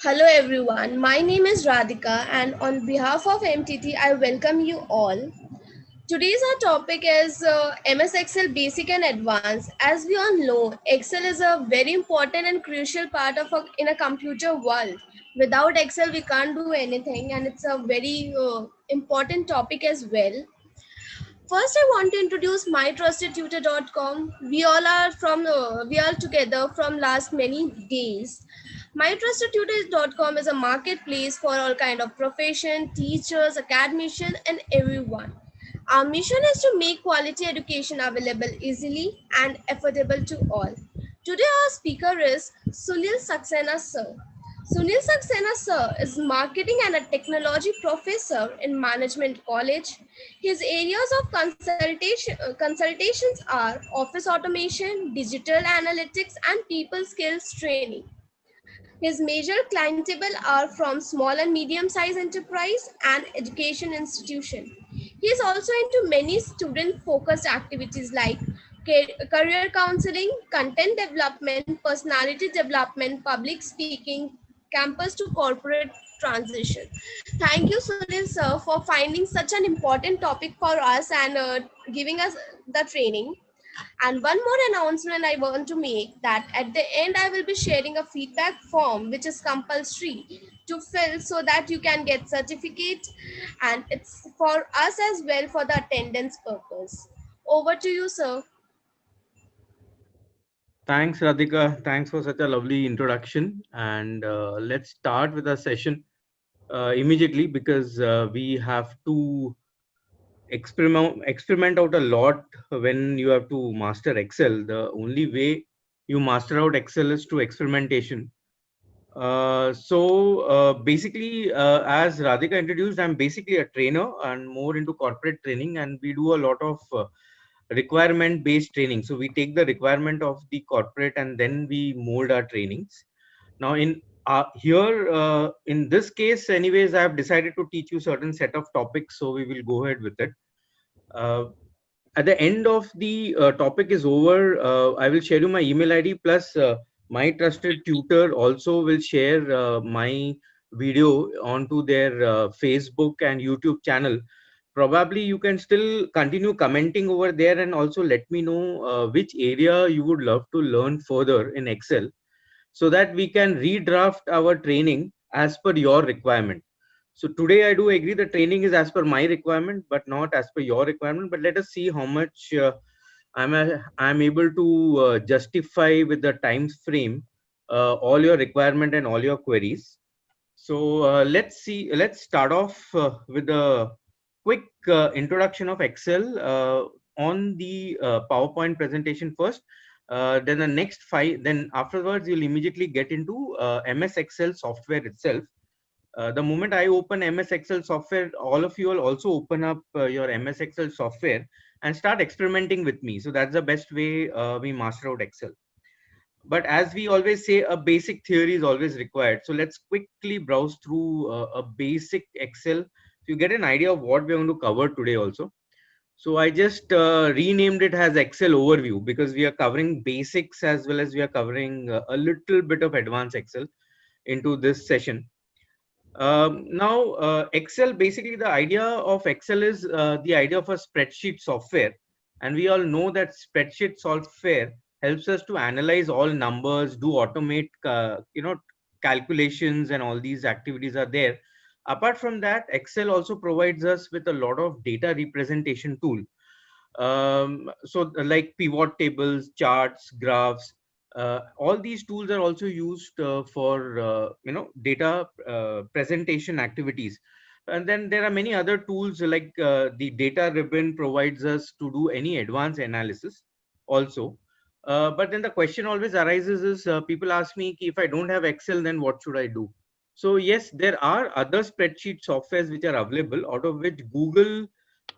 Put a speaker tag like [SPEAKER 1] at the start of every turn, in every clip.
[SPEAKER 1] Hello everyone, my name is Radhika and on behalf of MTT, I welcome you all. Today's our topic is MS Excel Basic and Advanced. As we all know, Excel is a very important and crucial part of in a computer world. Without Excel, we can't do anything, and it's a very important topic as well. First, I want to introduce mytrustedtutor.com. We are together from last many days. MyTrustedTutor.com is a marketplace for all kind of profession, teachers, academicians, and everyone. Our mission is to make quality education available easily and affordable to all. Today, our speaker is Sunil Saxena sir. Sunil Saxena sir is marketing and a technology professor in Management College. His areas of consultations are office automation, digital analytics, and people skills training. His major clientele are from small and medium-sized enterprise and education institution. He is also into many student-focused activities like career counseling, content development, personality development, public speaking, campus to corporate transition. Thank you, Sunil sir, for finding such an important topic for us and giving us the training. And one more announcement I want to make that at the end I will be sharing a feedback form which is compulsory to fill so that you can get certificate and it's for us as well for the attendance purpose. Over to you, sir.
[SPEAKER 2] Thanks, Radhika. Thanks for such a lovely introduction. And let's start with our session immediately because we have to experiment out a lot when you have to master Excel. The only way you master out Excel is through experimentation. Basically, as Radhika introduced, I'm basically a trainer and more into corporate training, and we do a lot of requirement based training. So we take the requirement of the corporate and then we mold our trainings. Now in here in this case anyways, I have decided to teach you certain set of topics, so we will go ahead with it. uh, at the end of the topic is over, I will share you my email id plus my trusted tutor also will share my video onto their Facebook and YouTube channel. Probably you can still continue commenting over there and also let me know which area you would love to learn further in Excel, so that we can redraft our training as per your requirement. So today I do agree the training is as per my requirement, but not as per your requirement. But let us see how much I'm able to justify with the time frame all your requirement and all your queries. So let's see. Let's start off with a quick introduction of Excel on the PowerPoint presentation first. Then the next five. Then afterwards, you'll immediately get into MS Excel software itself. The moment I open MS Excel software, all of you will also open up your MS Excel software and start experimenting with me. So that's the best way we master out Excel. But as we always say, a basic theory is always required. So let's quickly browse through a basic Excel so you get an idea of what we're going to cover today also. So I just renamed it as Excel overview because we are covering basics as well as we are covering a little bit of advanced Excel into this session. Now, Excel, basically the idea of Excel is the idea of a spreadsheet software. And we all know that spreadsheet software helps us to analyze all numbers, do automate, calculations and all these activities are there. Apart from that, Excel also provides us with a lot of data representation tool. Like pivot tables, charts, graphs, all these tools are also used for data presentation activities. And then there are many other tools like the data ribbon provides us to do any advanced analysis also. But then the question always arises is people ask me, if I don't have Excel, then what should I do? So yes, there are other spreadsheet softwares which are available, out of which Google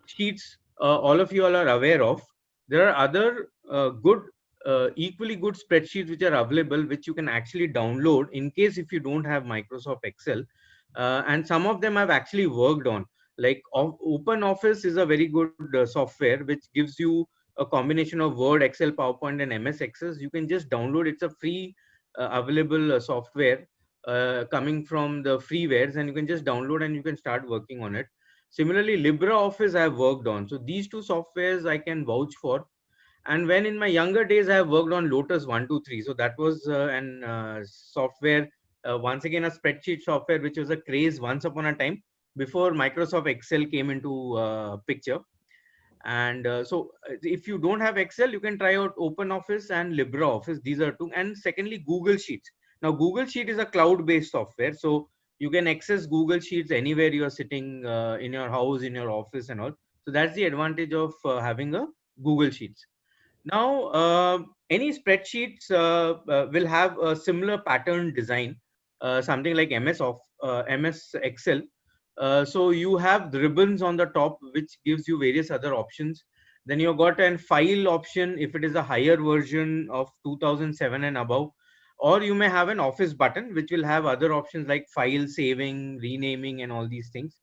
[SPEAKER 2] Sheets, all of you all are aware of. There are other equally good spreadsheets which are available, which you can actually download in case if you don't have Microsoft Excel. And some of them I've actually worked on. Like Open Office is a very good software which gives you a combination of Word, Excel, PowerPoint, and MS Access. You can just download. It's a free available software coming from the freewares, and you can just download and you can start working on it. Similarly, LibreOffice I have worked on. So these two softwares I can vouch for. And when in my younger days I have worked on Lotus 123, so that was an software, once again a spreadsheet software, which was a craze once upon a time before Microsoft Excel came into picture. And if you don't have Excel, you can try out OpenOffice and LibreOffice. These are two. And secondly, Google Sheets. Now Google Sheet is a cloud based software, so you can access Google Sheets anywhere you are sitting, in your house, in your office and all. So that's the advantage of having a Google Sheets. Now, any spreadsheets will have a similar pattern design, something like MS Excel. So you have the ribbons on the top, which gives you various other options. Then you've got an file option if it is a higher version of 2007 and above, or you may have an office button, which will have other options like file saving, renaming, and all these things.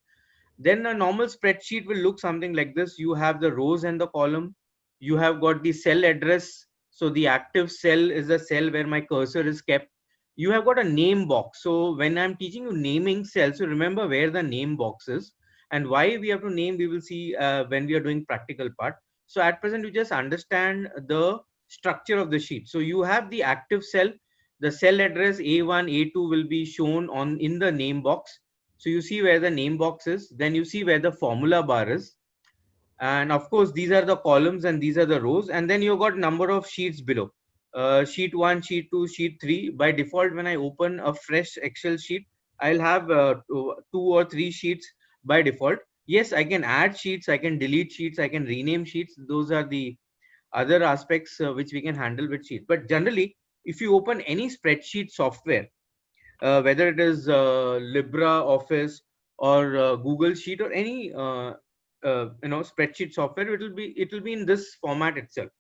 [SPEAKER 2] Then a normal spreadsheet will look something like this. You have the rows and the column. You have got the cell address. So the active cell is the cell where my cursor is kept. You have got a name box. So when I'm teaching you naming cells, you remember where the name box is and why we have to name. We will see when we are doing practical part. So at present, you just understand the structure of the sheet. So you have the active cell. The cell address A1, A2 will be shown on in the name box. So you see where the name box is, then you see where the formula bar is. And of course, these are the columns and these are the rows. And then you've got number of sheets below. Sheet 1, sheet 2, sheet 3. By default, when I open a fresh Excel sheet, I'll have two or three sheets by default. Yes, I can add sheets, I can delete sheets, I can rename sheets. Those are the other aspects which we can handle with sheets. But generally, if you open any spreadsheet software, whether it is LibreOffice or Google Sheet or any spreadsheet software, it will be in this format itself.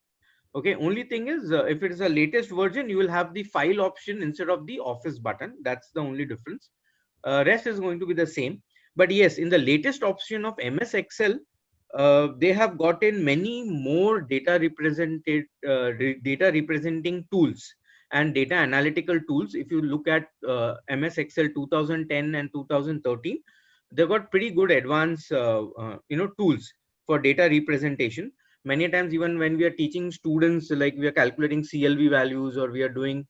[SPEAKER 2] Okay, only thing is if it is a latest version, you will have the file option instead of the office button. That's the only difference. Rest is going to be the same. But yes, in the latest option of MS Excel, they have gotten many more data representing tools and data analytical tools. If you look at MS Excel 2010 and 2013, they've got pretty good advanced tools for data representation. Many times, even when we are teaching students, like we are calculating CLV values or we are doing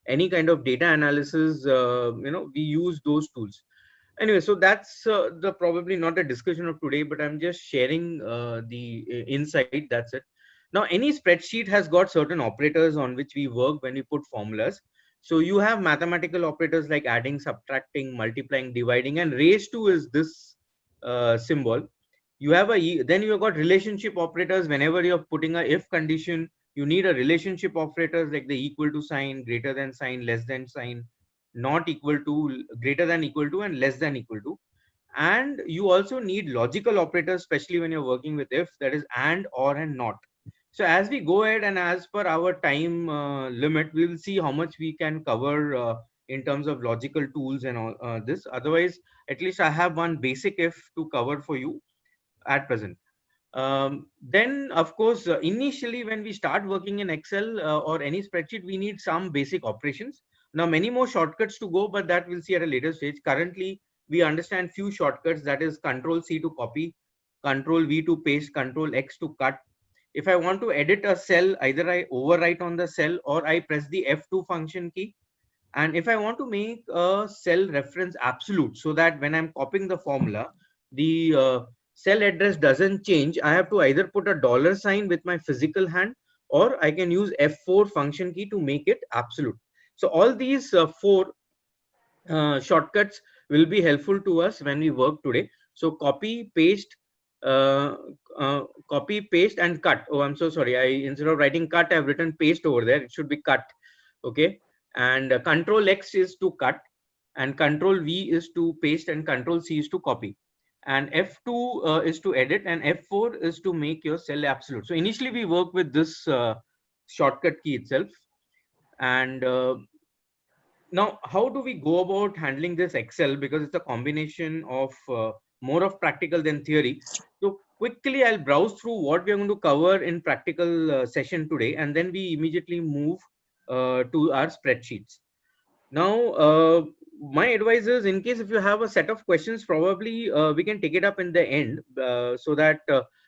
[SPEAKER 2] any kind of data analysis, we use those tools. Anyway, so that's the probably not a discussion of today, but I'm just sharing the insight. That's it. Now, any spreadsheet has got certain operators on which we work when we put formulas. So you have mathematical operators like adding, subtracting, multiplying, dividing, and raised to is this symbol. You have then you have got relationship operators. Whenever you're putting a if condition, you need a relationship operators like the equal to sign, greater than sign, less than sign, not equal to, greater than equal to, and less than equal to. And you also need logical operators, especially when you're working with if, that is and, or, and not. So as we go ahead and as per our time limit, we will see how much we can cover in terms of logical tools and all this. Otherwise, at least I have one basic if to cover for you at present. Then, of course, initially when we start working in Excel or any spreadsheet, we need some basic operations. Now, many more shortcuts to go, but that we'll see at a later stage. Currently, we understand few shortcuts, that is Control C to copy, Control V to paste, Control X to cut. If I want to edit a cell, either I overwrite on the cell or I press the F2 function key. And if I want to make a cell reference absolute, so that when I'm copying the formula, the cell address doesn't change, I have to either put a dollar sign with my physical hand, or I can use F4 function key to make it absolute. So all these four shortcuts will be helpful to us when we work today. So copy, paste, copy, paste, and cut. Oh, I'm so sorry. Instead of writing cut, I've written paste over there. It should be cut. Okay. And Control X is to cut, and Control V is to paste, and Control C is to copy. And F2 is to edit, and F4 is to make your cell absolute. So initially we work with this shortcut key itself. And now, how do we go about handling this Excel? Because it's a combination of more of practical than theory. So quickly, I'll browse through what we're going to cover in practical session today, and then we immediately move to our spreadsheets. Now, my advice is, in case if you have a set of questions, probably we can take it up in the end, so that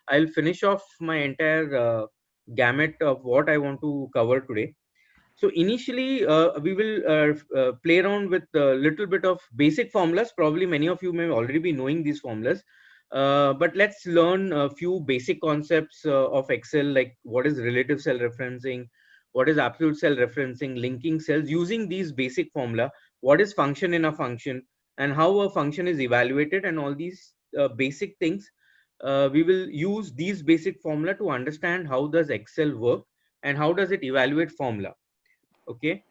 [SPEAKER 2] I'll finish off my entire gamut of what I want to cover today. So initially, we will play around with a little bit of basic formulas. Probably many of you may already be knowing these formulas, but let's learn a few basic concepts of Excel, like what is relative cell referencing, what is absolute cell referencing, linking cells using these basic formula, what is function in a function, and how a function is evaluated, and all these basic things. We will use these basic formula to understand how does Excel work and how does it evaluate formula. Okay.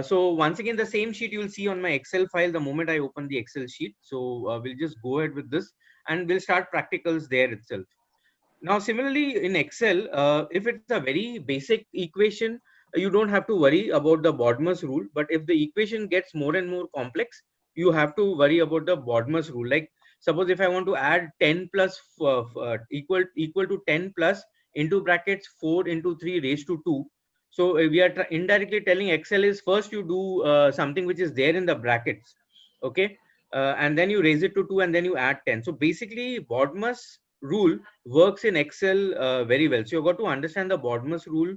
[SPEAKER 2] So once again, the same sheet you will see on my Excel file the moment I open the Excel sheet. So we'll just go ahead with this and we'll start practicals there itself. Now, similarly in Excel, if it's a very basic equation, you don't have to worry about the Bodmer's rule. But if the equation gets more and more complex, you have to worry about the Bodmer's rule. Like suppose if I want to add 10 plus equal to 10 plus into brackets 4 into 3 raised to 2. So we are indirectly telling Excel is first you do something which is there in the brackets, okay, and then you raise it to 2 and then you add 10. So basically, Bodmer's rule works in Excel very well. So you've got to understand the Bodmer's rule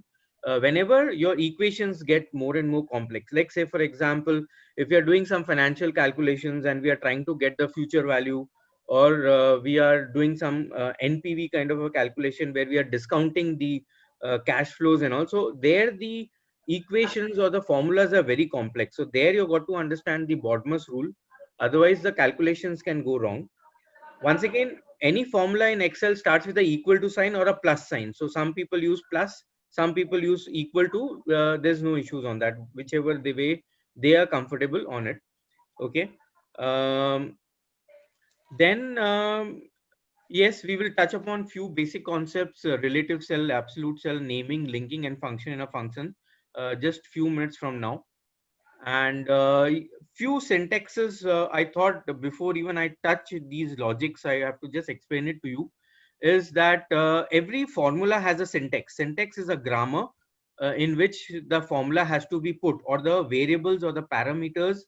[SPEAKER 2] whenever your equations get more and more complex. Like say, for example, if you're doing some financial calculations and we are trying to get the future value, or we are doing some NPV kind of a calculation where we are discounting the cash flows and also there the equations or the formulas are very complex. So there you've got to understand the Bodmer's rule. Otherwise, the calculations can go wrong. Once again, any formula in Excel starts with a equal to sign or a plus sign. So some people use plus, some people use equal to. There's no issues on that, whichever the way they are comfortable on it. Okay. Um, then yes, we will touch upon few basic concepts: relative cell, absolute cell, naming, linking, and function in a function. Just few minutes from now. And few syntaxes, I thought before even I touch these logics, I have to just explain it to you, is that every formula has a syntax. Syntax is a grammar in which the formula has to be put, or the variables or the parameters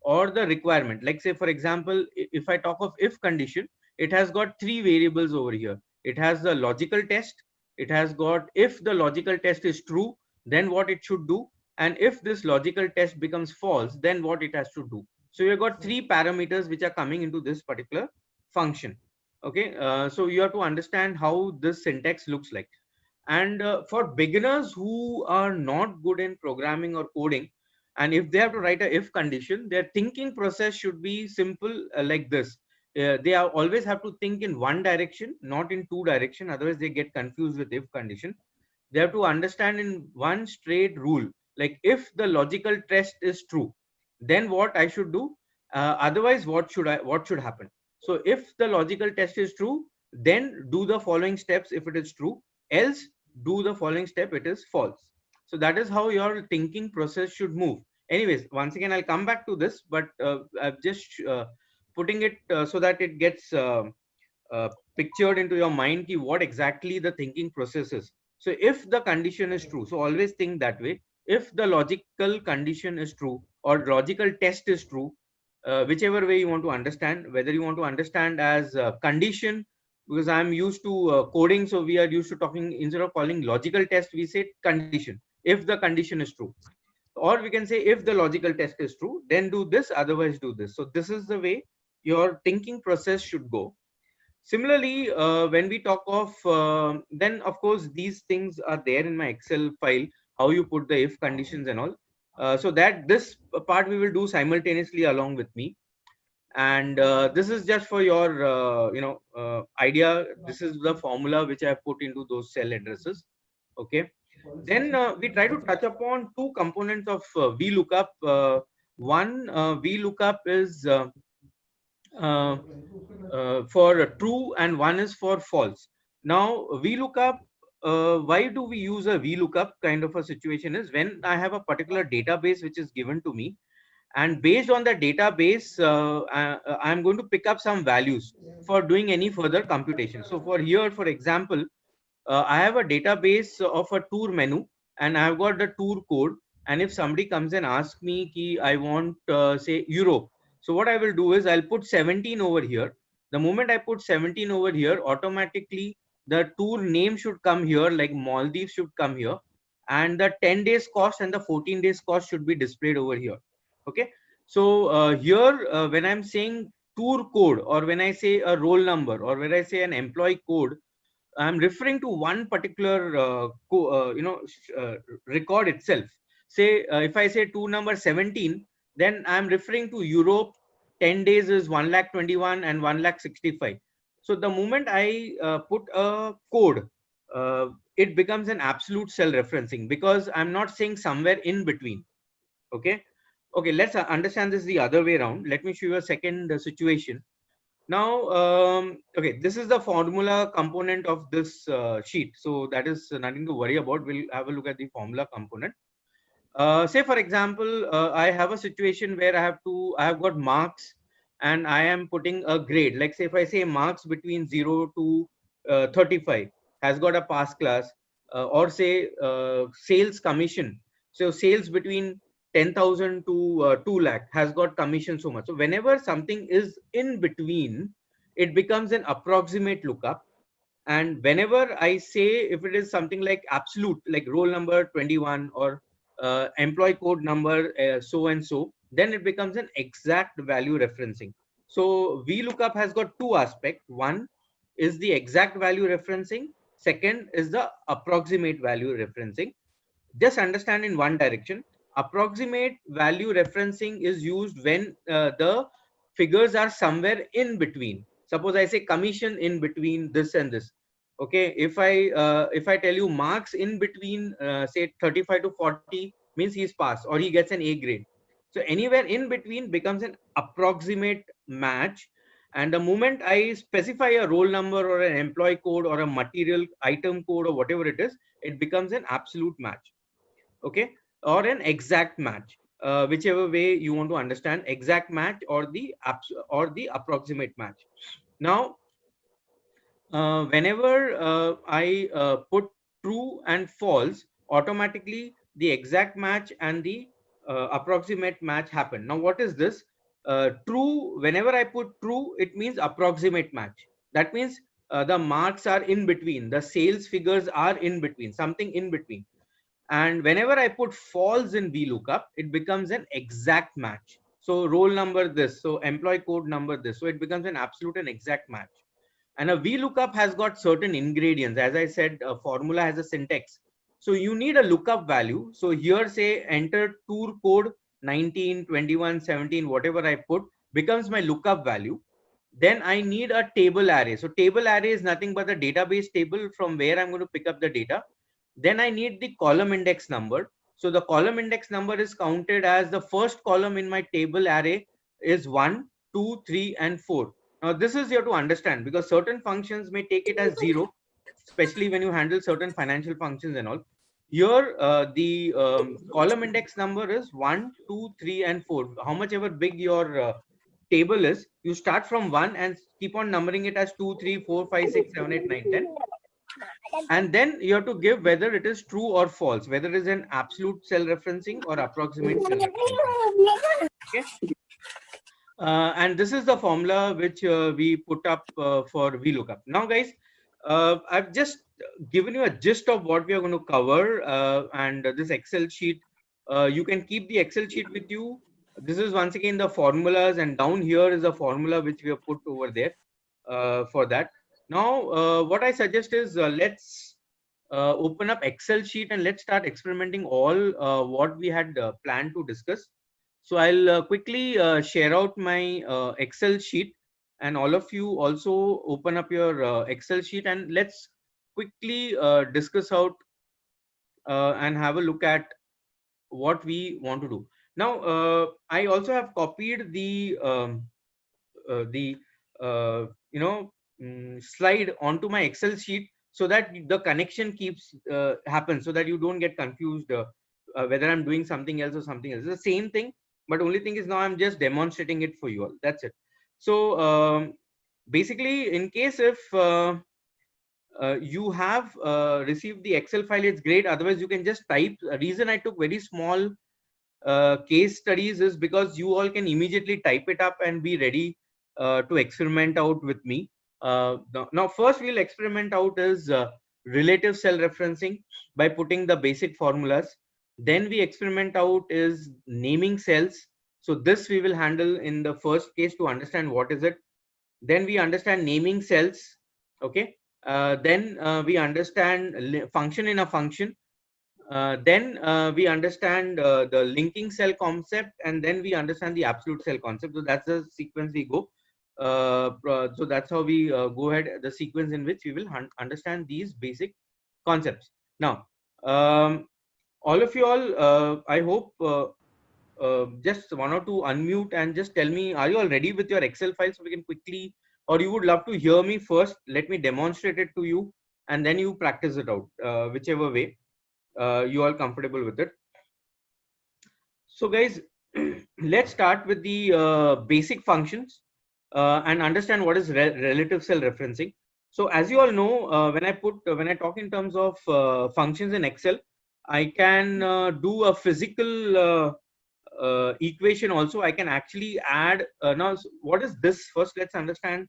[SPEAKER 2] or the requirement. Like say for example, if I talk of if condition, it has got three variables over here. It has the logical test, it has got if the logical test is true, then what it should do, and if this logical test becomes false, then what it has to do. So you've got three parameters which are coming into this particular function. Okay, so you have to understand how this syntax looks like. And for beginners who are not good in programming or coding, and if they have to write a if condition, their thinking process should be simple, like this. They are always have to think in one direction, not in two direction, otherwise they get confused with if condition. They have to understand in one straight rule, like if the logical test is true, then what I should do, otherwise what should happen. So if the logical test is true, then do the following steps if it is true, else do the following step it is false. So that is how your thinking process should move. Anyways, once again I'll come back to this, but I'm just putting it so that it gets pictured into your mind ki what exactly the thinking process is. So if the condition is true, so always think that way. If the logical condition is true or logical test is true, whichever way you want to understand, whether you want to understand as condition, because I'm used to coding, so we are used to talking, instead of calling logical test, we say condition. If the condition is true, or we can say if the logical test is true, then do this, otherwise do this. So this is the way your thinking process should go. Similarly, when we talk of, then of course, these things are there in my Excel file, how you put the if conditions and all. So that this part we will do simultaneously along with me. And this is just for your, idea. This is the formula which I have put into those cell addresses. Okay. Then we try to touch upon two components of VLOOKUP. One VLOOKUP is uh, for true and one is for false. Now VLOOKUP, why do we use a VLOOKUP kind of a situation is when I have a particular database which is given to me, and based on the database I'm going to pick up some values for doing any further computation. So for here, for example, I have a database of a tour menu and I've got the tour code, and if somebody comes and asks me ki I want say Europe, So what I will do is I'll put 17 over here. The moment I put 17 over here, automatically the tour name should come here, like Maldives should come here, and the 10 days cost and the 14 days cost should be displayed over here. Okay. So here, when I'm saying tour code, or when I say a roll number, or when I say an employee code, I'm referring to one particular record itself. Say if I say tour number 17, then I'm referring to Europe. 10 days is 1,21,000 and 1,65,000. So the moment I put a code, it becomes an absolute cell referencing, because I'm not saying somewhere in between. Okay. Okay, let's understand this the other way around. Let me show you a second situation. Now, okay, this is the formula component of this sheet. So that is nothing to worry about. We'll have a look at the formula component. Say, for example, I have a situation where I have got marks and I am putting a grade. Like, say, if I say marks between 0 to 35 has got a pass class, or say sales commission. So sales between 10,000 to 2 lakh has got commission so much. So whenever something is in between, it becomes an approximate lookup. And whenever I say, if it is something like absolute, like roll number 21, or employee code number so and so, then it becomes an exact value referencing. So VLOOKUP has got two aspects. One is the exact value referencing. Second is the approximate value referencing. Just understand in one direction. Approximate value referencing is used when the figures are somewhere in between. Suppose I say commission in between this and this. Okay, if I tell you marks in between, say 35 to 40, means he's passed or he gets an A grade. So anywhere in between becomes an approximate match. And the moment I specify a roll number or an employee code or a material item code or whatever it is, it becomes an absolute match. Okay, or an exact match, whichever way you want to understand, exact match or the approximate match. Now, whenever I put true and false, automatically the exact match and the approximate match happen. Now, what is this? True, whenever I put true, it means approximate match. That means the marks are in between, the sales figures are in between, something in between. And whenever I put false in VLOOKUP, it becomes an exact match. So roll number this, so employee code number this. So it becomes an absolute and exact match. And a VLOOKUP has got certain ingredients. As I said, a formula has a syntax. So you need a lookup value. So here say enter tour code 19, 21, 17, whatever I put becomes my lookup value. Then I need a table array. So table array is nothing but the database table from where I'm going to pick up the data. Then I need the column index number. So the column index number is counted as the first column in my table array is 1, 2, 3, and 4. Now this is here to understand, because certain functions may take it as 0, especially when you handle certain financial functions and all. Here the column index number is 1, 2, 3, and 4. How much ever big your table is, you start from 1 and keep on numbering it as 2, 3, 4, 5, 6, 7, 8, 9, 10. And then you have to give whether it is true or false, whether it is an absolute cell referencing or approximate cell referencing. Okay. And this is the formula which we put up for VLOOKUP. Now, guys, I've just given you a gist of what we are going to cover, and this Excel sheet. You can keep the Excel sheet with you. This is once again the formulas, and down here is the formula which we have put over there for that. Now, what I suggest is let's open up Excel sheet and let's start experimenting all what we had planned to discuss. So I'll quickly share out my Excel sheet, and all of you also open up your Excel sheet, and let's quickly discuss out and have a look at what we want to do. Now, I also have copied the slide onto my Excel sheet so that the connection keeps happens, so that you don't get confused whether I'm doing something else or something else. It's the same thing, but only thing is now I'm just demonstrating it for you all. That's it. So basically, in case if you have received the Excel file, it's great. Otherwise, you can just type. A reason I took very small case studies is because you all can immediately type it up and be ready to experiment out with me. Now, first we'll experiment out is relative cell referencing by putting the basic formulas. Then we experiment out is naming cells. So this we will handle in the first case to understand what is it. Then we understand naming cells. Okay. Then we understand function in a function. Then we understand the linking cell concept, and then we understand the absolute cell concept. So that's the sequence we go. So that's how we go ahead, the sequence in which we will understand these basic concepts. Now, all of you all, I hope just one or two unmute and just tell me, are you all ready with your Excel file so we can quickly, or you would love to hear me first? Let me demonstrate it to you and then you practice it out, whichever way you are comfortable with it. So guys, let's start with the basic functions and understand what is relative cell referencing. So as you all know, when I talk in terms of functions in Excel, I can do a physical equation also. I can actually add now what is this? First let's understand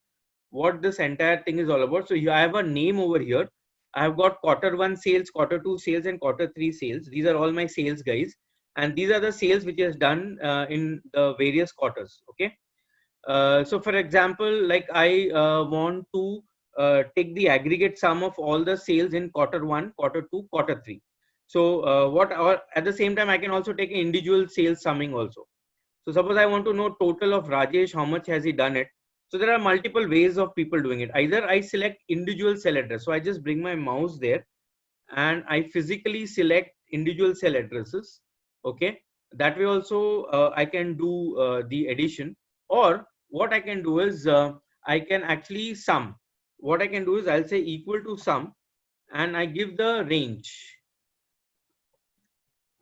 [SPEAKER 2] what this entire thing is all about. So I have a name over here. I have got Q1 sales, Q2 sales, and Q3 sales. These are all my sales, guys, and these are the sales which is done in the various quarters. Okay. So for example, like I want to take the aggregate sum of all the sales in Q1, Q2, Q3. So or at the same time, I can also take individual sales summing also. So suppose I want to know total of Rajesh, how much has he done it? So there are multiple ways of people doing it. Either I select individual cell address. So I just bring my mouse there and I physically select individual cell addresses. Okay. That way also I can do the addition, or what I can do is I can actually sum. What I can do is I'll say equal to sum and I give the range.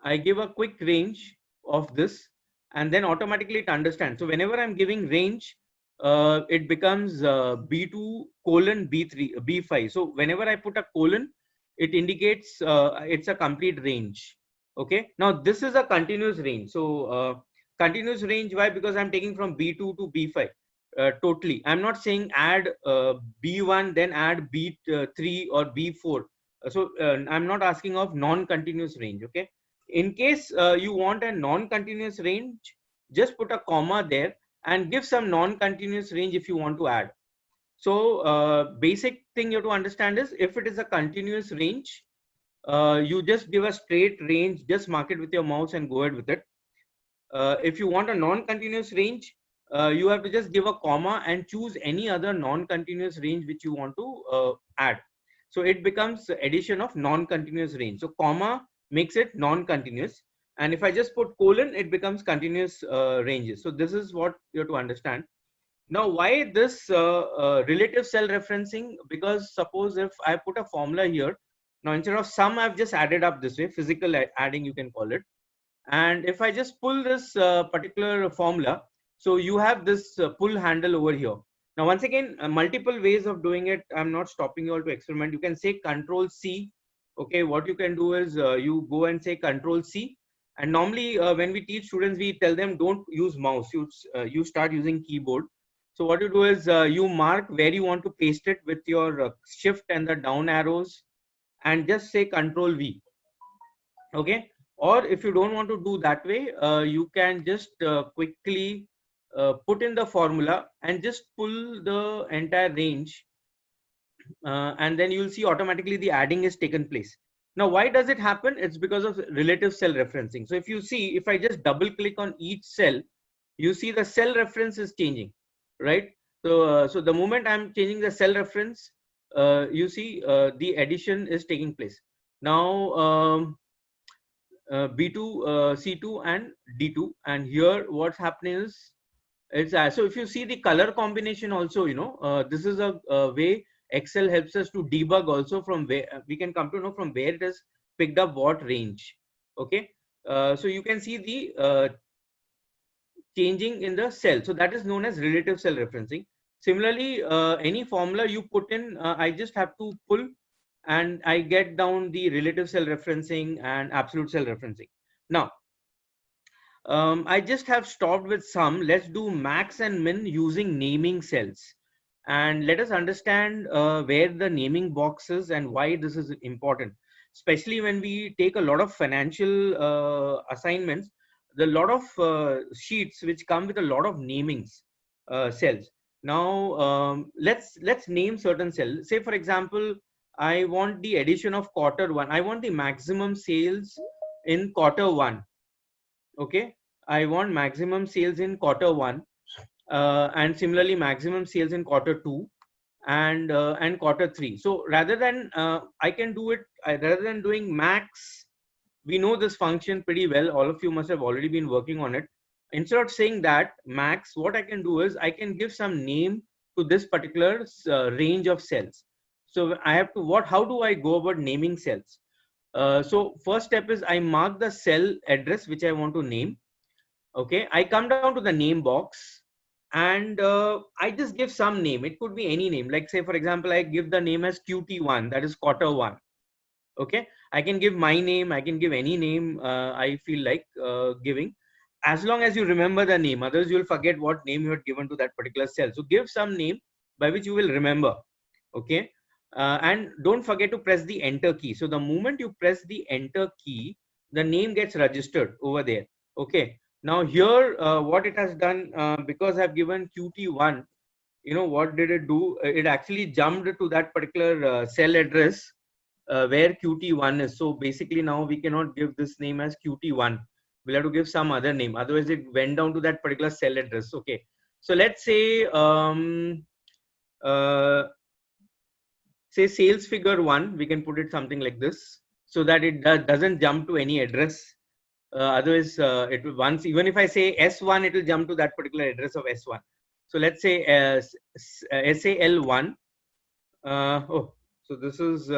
[SPEAKER 2] I give a quick range of this and then automatically it understands. So whenever I'm giving range, it becomes B2 colon B3, B5. So whenever I put a colon, it indicates it's a complete range. Okay. Now this is a continuous range. So continuous range, why? Because I'm taking from B2 to B5 totally. I'm not saying add B1, then add B3 or B4. So I'm not asking of non-continuous range. Okay. In case you want a non-continuous range, just put a comma there and give some non-continuous range if you want to add. So basic thing you have to understand is if it is a continuous range, you just give a straight range, just mark it with your mouse and go ahead with it. If you want a non-continuous range, you have to just give a comma and choose any other non-continuous range which you want to add. So it becomes addition of non-continuous range. So comma makes it non-continuous, and if I just put colon, it becomes continuous ranges. So this is what you have to understand. Now why this relative cell referencing? Because suppose if I put a formula here, now instead of sum I've just added up this way, physical adding you can call it, and if I just pull this particular formula, so you have this pull handle over here. Now once again, multiple ways of doing it. I'm not stopping you all to experiment. You can say Control C. Okay, what you can do is you go and say Control C, and normally when we teach students, we tell them don't use mouse, you start using keyboard. So what you do is you mark where you want to paste it with your shift and the down arrows and just say Control V. Okay, or if you don't want to do that way, you can just quickly put in the formula and just pull the entire range, and then you'll see automatically the adding is taken place. Now why does it happen? It's because of relative cell referencing. So if you see, if I just double click on each cell, you see the cell reference is changing, right? So so the moment I'm changing the cell reference, you see the addition is taking place. Now B2, C2 and D2, and here what's happening is it's so if you see the color combination also, you know, this is a way Excel helps us to debug also, from where we can come to know from where it has picked up what range. Okay, so you can see the changing in the cell. So that is known as relative cell referencing. Similarly, any formula you put in, I just have to pull and I get down the relative cell referencing and absolute cell referencing. Now, I just have stopped with some. Let's do max and min using naming cells. And let us understand where the naming box is and why this is important. Especially when we take a lot of financial assignments, the lot of sheets which come with a lot of namings cells. Now let's name certain cells. Say for example, I want the addition of quarter one. I want the maximum sales in quarter one. Okay, I want maximum sales in quarter one, and similarly maximum sales in quarter two, and quarter three. So rather than I can do it rather than doing max. We know this function pretty well. All of you must have already been working on it. Instead of saying that max, what I can do is I can give some name to this particular range of cells. So I have to what? How do I go about naming cells? So first step is I mark the cell address which I want to name. Okay, I come down to the name box, and I just give some name. It could be any name. Like say for example, I give the name as QT1, that is quarter one. Okay, I can give my name, I can give any name I feel like giving, as long as you remember the name. Otherwise you'll forget what name you had given to that particular cell. So give some name by which you will remember. Okay, and don't forget to press the enter key. So the moment you press the enter key, the name gets registered over there. Okay, now here what it has done, because I've given QT1, you know what did it do? It actually jumped to that particular cell address where QT1 is. So basically now we cannot give this name as QT1. We'll have to give some other name. Otherwise it went down to that particular cell address. Okay. So let's say, uh, say sales figure 1, we can put it something like this so that it doesn't jump to any address. Otherwise it will once, even if I say S1, it will jump to that particular address of S1. So let's say SAL1. Oh, so this is,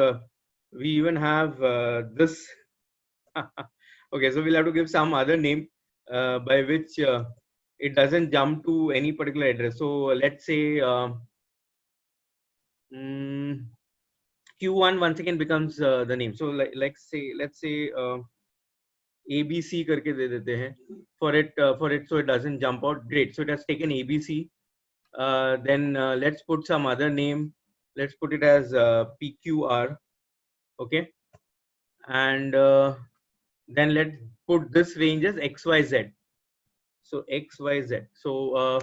[SPEAKER 2] we even have this. Okay, so we'll have to give some other name by which it doesn't jump to any particular address. So let's say Q1 once again becomes the name. So let's say ABC करके दे देते हैं for it, so it doesn't jump out. Great. So it has taken ABC. Then let's put some other name. Let's put it as PQR. Okay, and then let's put this range as XYZ. So XYZ. So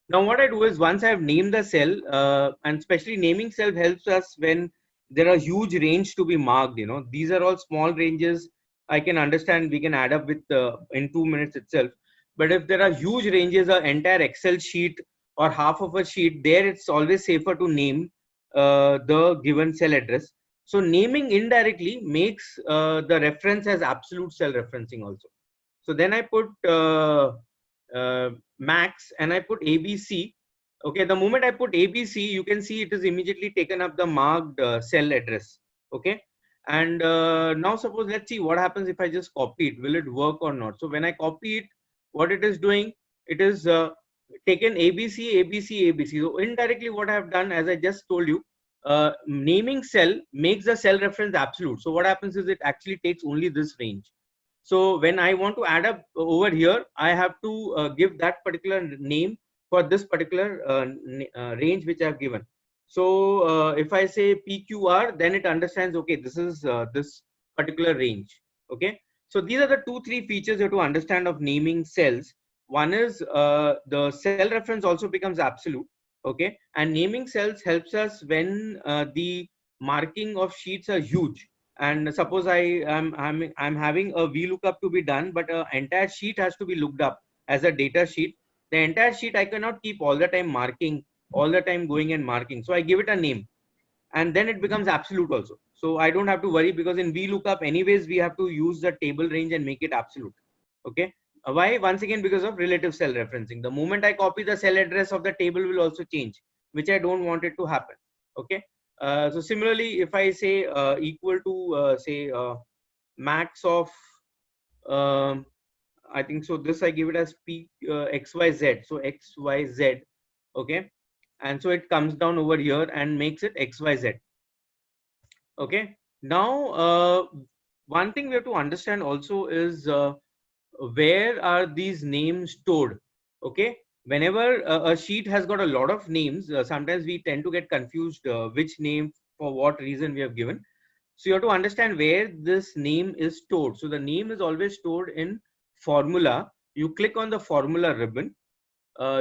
[SPEAKER 2] now what I do is, once I have named the cell, and especially naming cell helps us when there are huge range to be marked. You know, these are all small ranges. I can understand, we can add up with in 2 minutes itself. But if there are huge ranges, an entire Excel sheet or half of a sheet, there it's always safer to name the given cell address. So naming indirectly makes the reference as absolute cell referencing also. So then I put max and I put ABC. Okay, the moment I put ABC, you can see it is immediately taken up the marked cell address. Okay, and now suppose, let's see what happens if I just copy it. Will it work or not? So when I copy it, what it is doing, it is taken ABC, ABC, ABC. So indirectly what I have done, as I just told you, naming cell makes the cell reference absolute. So what happens is it actually takes only this range. So when I want to add up over here, I have to give that particular name for this particular range which I have given. So if I say PQR, then it understands, okay, this is this particular range. Okay. So these are the 2-3 features you have to understand of naming cells. One is the cell reference also becomes absolute. Okay. And naming cells helps us when the marking of sheets are huge. And suppose I'm having a VLOOKUP to be done, but an entire sheet has to be looked up as a data sheet. The entire sheet I cannot keep all the time marking, all the time going and marking. So I give it a name, and then it becomes absolute also. So I don't have to worry, because in VLOOKUP anyways we have to use the table range and make it absolute. Okay. Why? Once again, because of relative cell referencing. The moment I copy, the cell address of the table will also change, which I don't want it to happen. Okay. So similarly, if I say equal to say max of I think so, this I give it as P XYZ. So XYZ. Okay, and so it comes down over here and makes it XYZ. Okay. Now one thing we have to understand also is where are these names stored? Okay, whenever a sheet has got a lot of names, sometimes we tend to get confused which name for what reason we have given. So you have to understand where this name is stored. So the name is always stored in formula. You click on the formula ribbon.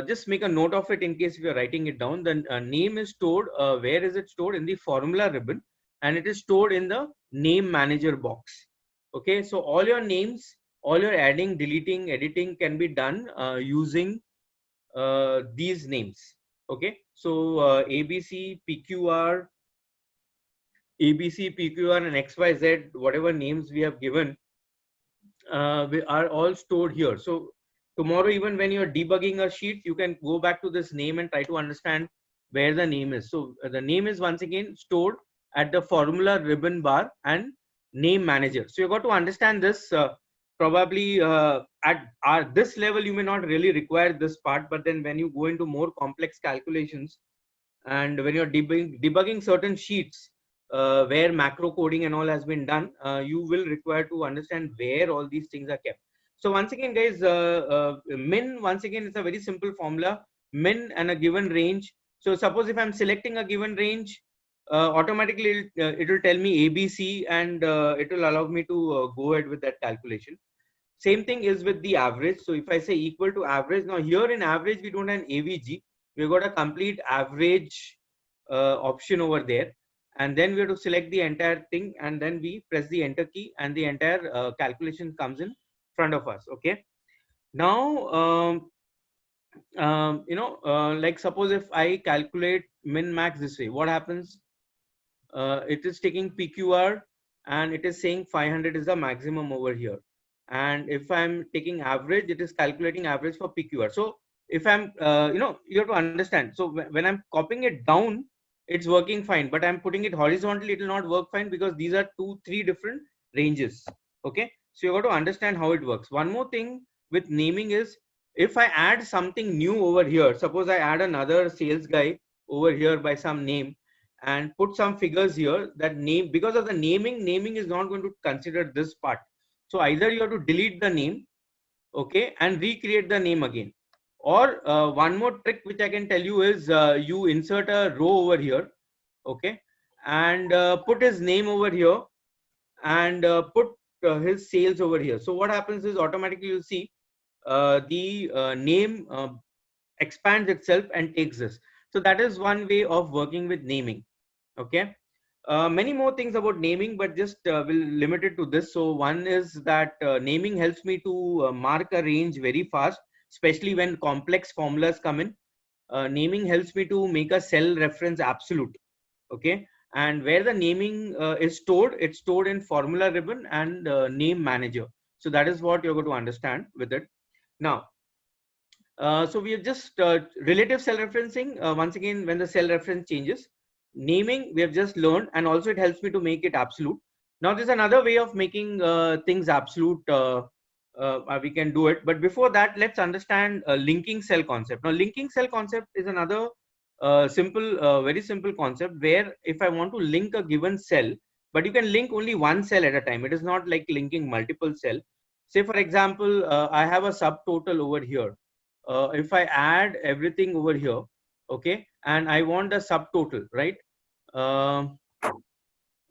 [SPEAKER 2] Just make a note of it in case if you're writing it down. The name is stored. Where is it stored? In the formula ribbon, and it is stored in the name manager box. Okay, so all your names, all your adding, deleting, editing can be done using these names. Okay, so ABC, PQR, ABC, PQR, and XYZ, whatever names we have given, we are all stored here. So tomorrow, even when you're debugging a sheet, you can go back to this name and try to understand where the name is. So the name is once again stored at the formula ribbon bar and name manager. So you got to understand this. Probably at this level, you may not really require this part, but then when you go into more complex calculations and when you're debugging certain sheets, where macro coding and all has been done, you will require to understand where all these things are kept. So once again, guys, min, once again, it's a very simple formula, min and a given range. So suppose if I'm selecting a given range, automatically it will tell me ABC, and it will allow me to go ahead with that calculation. Same thing is with the average. So if I say equal to average, now here in average, we don't have AVG. We've got a complete average option over there. And then we have to select the entire thing, and then we press the enter key, and the entire calculation comes in front of us. Okay. Now, like suppose if I calculate min max this way, what happens? It is taking PQR and it is saying 500 is the maximum over here. And if I'm taking average, it is calculating average for PQR. So if I'm, you have to understand. So when I'm copying it down, it's working fine, but I'm putting it horizontally, it will not work fine because these are 2-3 different ranges. Okay. So you got to understand how it works. One more thing with naming is, if I add something new over here, suppose I add another sales guy over here by some name and put some figures here, that name, because of the naming is not going to consider this part. So either you have to delete the name, okay, and recreate the name again. Or one more trick which I can tell you is you insert a row over here, okay, and put his name over here and put his sales over here. So what happens is automatically you'll see the name expands itself and takes this. So that is one way of working with naming. Okay. Many more things about naming, but just will limit it to this. So one is that naming helps me to mark a range very fast, especially when complex formulas come in. Naming helps me to make a cell reference absolute. Okay. And where the naming is stored, it's stored in formula ribbon and name manager. So that is what you're going to understand with it. Now, so we have just relative cell referencing. Once again, when the cell reference changes, naming we have just learned, and also it helps me to make it absolute. Now there's another way of making things absolute. We can do it, but before that, let's understand linking cell concept. Now linking cell concept is another very simple concept, where if I want to link a given cell, but you can link only one cell at a time. It is not like linking multiple cell. Say for example, I have a subtotal over here. If I add everything over here, okay, and I want a subtotal, right?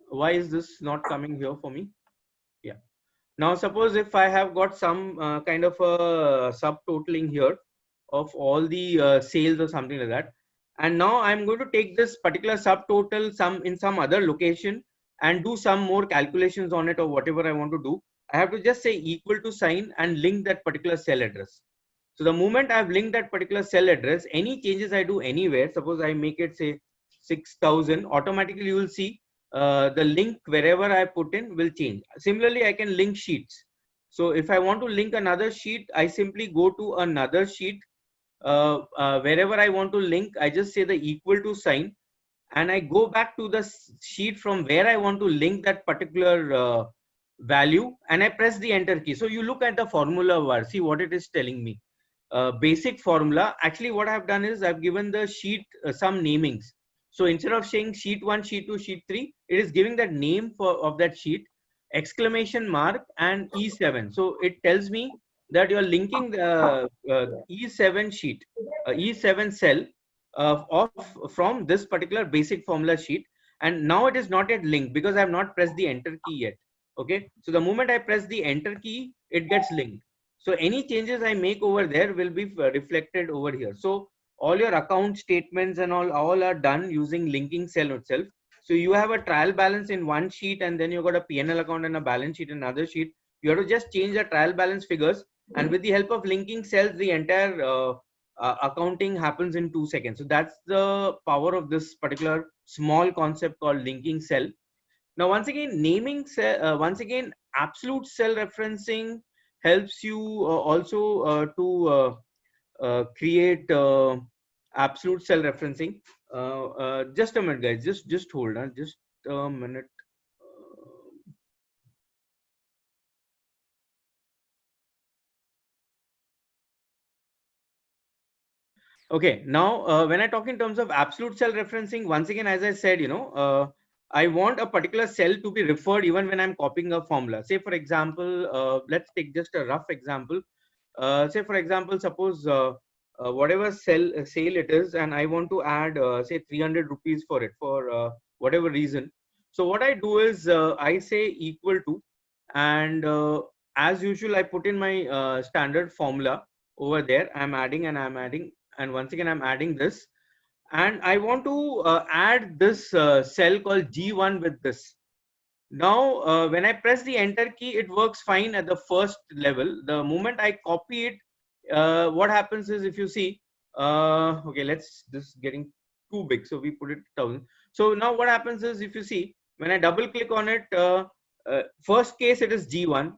[SPEAKER 2] Why is this not coming here for me? Yeah. Now suppose if I have got some kind of a subtotaling here of all the sales or something like that, and now I'm going to take this particular subtotal in some other location and do some more calculations on it, or whatever I want to do. I have to just say equal to sign and link that particular cell address. So the moment I've linked that particular cell address, any changes I do anywhere, suppose I make it say 6,000, automatically you will see the link wherever I put in will change. Similarly, I can link sheets. So if I want to link another sheet, I simply go to another sheet. Wherever I want to link, I just say the equal to sign, and I go back to the sheet from where I want to link that particular value, and I press the enter key. So you look at the formula bar, see what it is telling me. Basic formula. Actually, what I've done is I've given the sheet some namings. So instead of saying sheet 1, sheet 2, sheet 3, it is giving that name of that sheet, exclamation mark and E7. So it tells me that you're linking the E7 sheet, E7 cell of from this particular basic formula sheet, and now it is not yet linked because I have not pressed the enter key yet. Okay, so the moment I press the enter key, it gets linked. So any changes I make over there will be reflected over here. So all your account statements and all are done using linking cell itself. So you have a trial balance in one sheet, and then you got a P&L account and a balance sheet in another sheet. You have to just change the trial balance figures, and with the help of linking cells, the entire accounting happens in 2 seconds. So that's the power of this particular small concept called linking cell. Now, once again, naming cell, once again, absolute cell referencing helps you also to create absolute cell referencing. Just a minute, guys. Just hold on. Just a minute. Okay, now when I talk in terms of absolute cell referencing, once again, as I said, I want a particular cell to be referred even when I'm copying a formula. Say, for example, let's take just a rough example. Say, for example, suppose whatever sale it is, and I want to add, say, 300 rupees for it for whatever reason. So what I do is I say equal to, and as usual, I put in my standard formula over there. I'm adding and I'm adding, and once again I'm adding this, and I want to add this cell called G1 with this. Now when I press the enter key, it works fine at the first level. The moment I copy it, what happens is, if you see, okay, let's, this is getting too big, so we put it 1000. So now what happens is, if you see, when I double click on it, first case it is G1.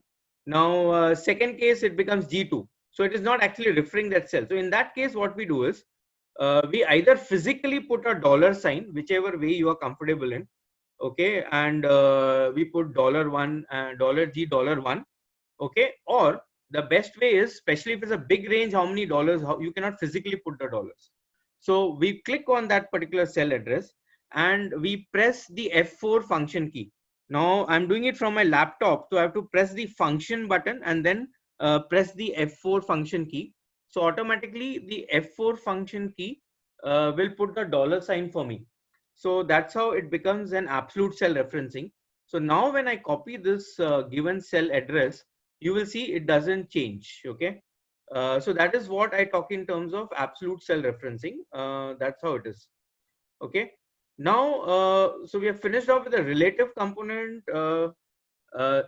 [SPEAKER 2] Now second case it becomes G2. So it is not actually referring that cell. So in that case, what we do is we either physically put a dollar sign, whichever way you are comfortable in. Okay, and we put $1, $G1. Okay, or the best way is, especially if it's a big range, how many dollars, how you cannot physically put the dollars. So we click on that particular cell address and we press the F4 function key. Now I'm doing it from my laptop, so I have to press the function button and then press the F4 function key. So automatically the F4 function key will put the dollar sign for me. So that's how it becomes an absolute cell referencing. So now when I copy this given cell address, you will see it doesn't change. Okay, so that is what I talk in terms of absolute cell referencing. That's how it is. Okay, now so we have finished off with the relative component.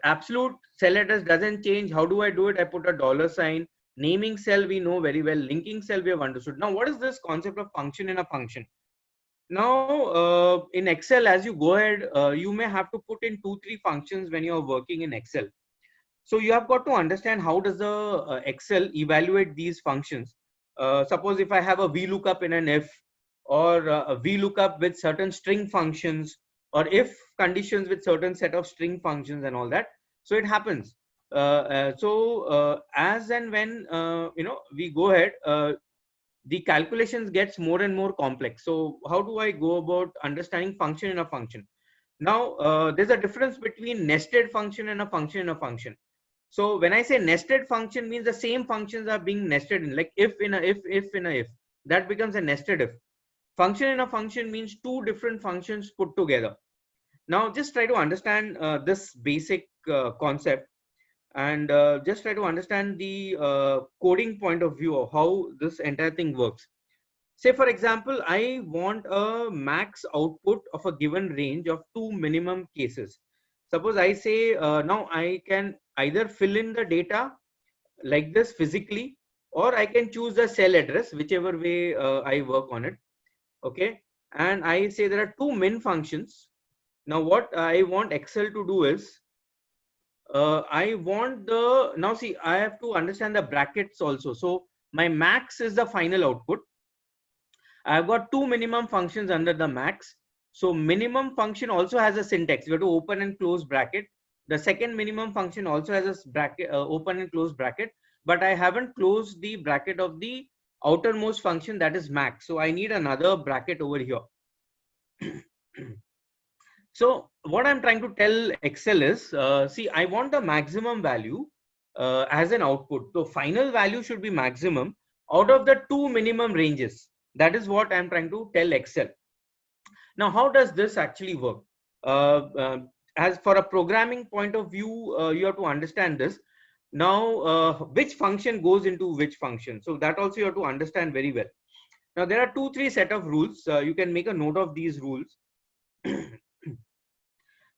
[SPEAKER 2] Absolute cell address doesn't change. How do I do it? I put a dollar sign. Naming cell we know very well. Linking cell we have understood. Now what is this concept of function in a function? Now in Excel, as you go ahead, you may have to put in 2-3 functions when you are working in Excel. So you have got to understand how does the Excel evaluate these functions. Suppose if I have a VLOOKUP in an if, or a VLOOKUP with certain string functions, or if conditions with certain set of string functions and all that. So it happens. As and when we go ahead, the calculations gets more and more complex. So how do I go about understanding function in a function? Now there's a difference between nested function and a function in a function. So when I say nested function, means the same functions are being nested in, like if in a if in a if, that becomes a nested if. Function in a function means two different functions put together. Now just try to understand this basic concept, and just try to understand the coding point of view of how this entire thing works. Say for example, I want a max output of a given range of 2 minimum cases. Suppose I say now I can either fill in the data like this physically, or I can choose the cell address, whichever way I work on it. Okay, and I say there are 2 min functions. Now what I want Excel to do is I want the, now see, I have to understand the brackets also. So my max is the final output. I've got 2 minimum functions under the max. So minimum function also has a syntax. You have to open and close bracket. The second minimum function also has a bracket, open and close bracket, but I haven't closed the bracket of the outermost function, that is max. So I need another bracket over here. So what I'm trying to tell Excel is, see, I want the maximum value as an output. So final value should be maximum out of the two minimum ranges. That is what I'm trying to tell Excel. Now, how does this actually work? As for a programming point of view, you have to understand this. Now, which function goes into which function? So that also you have to understand very well. Now, there are 2-3 set of rules. You can make a note of these rules.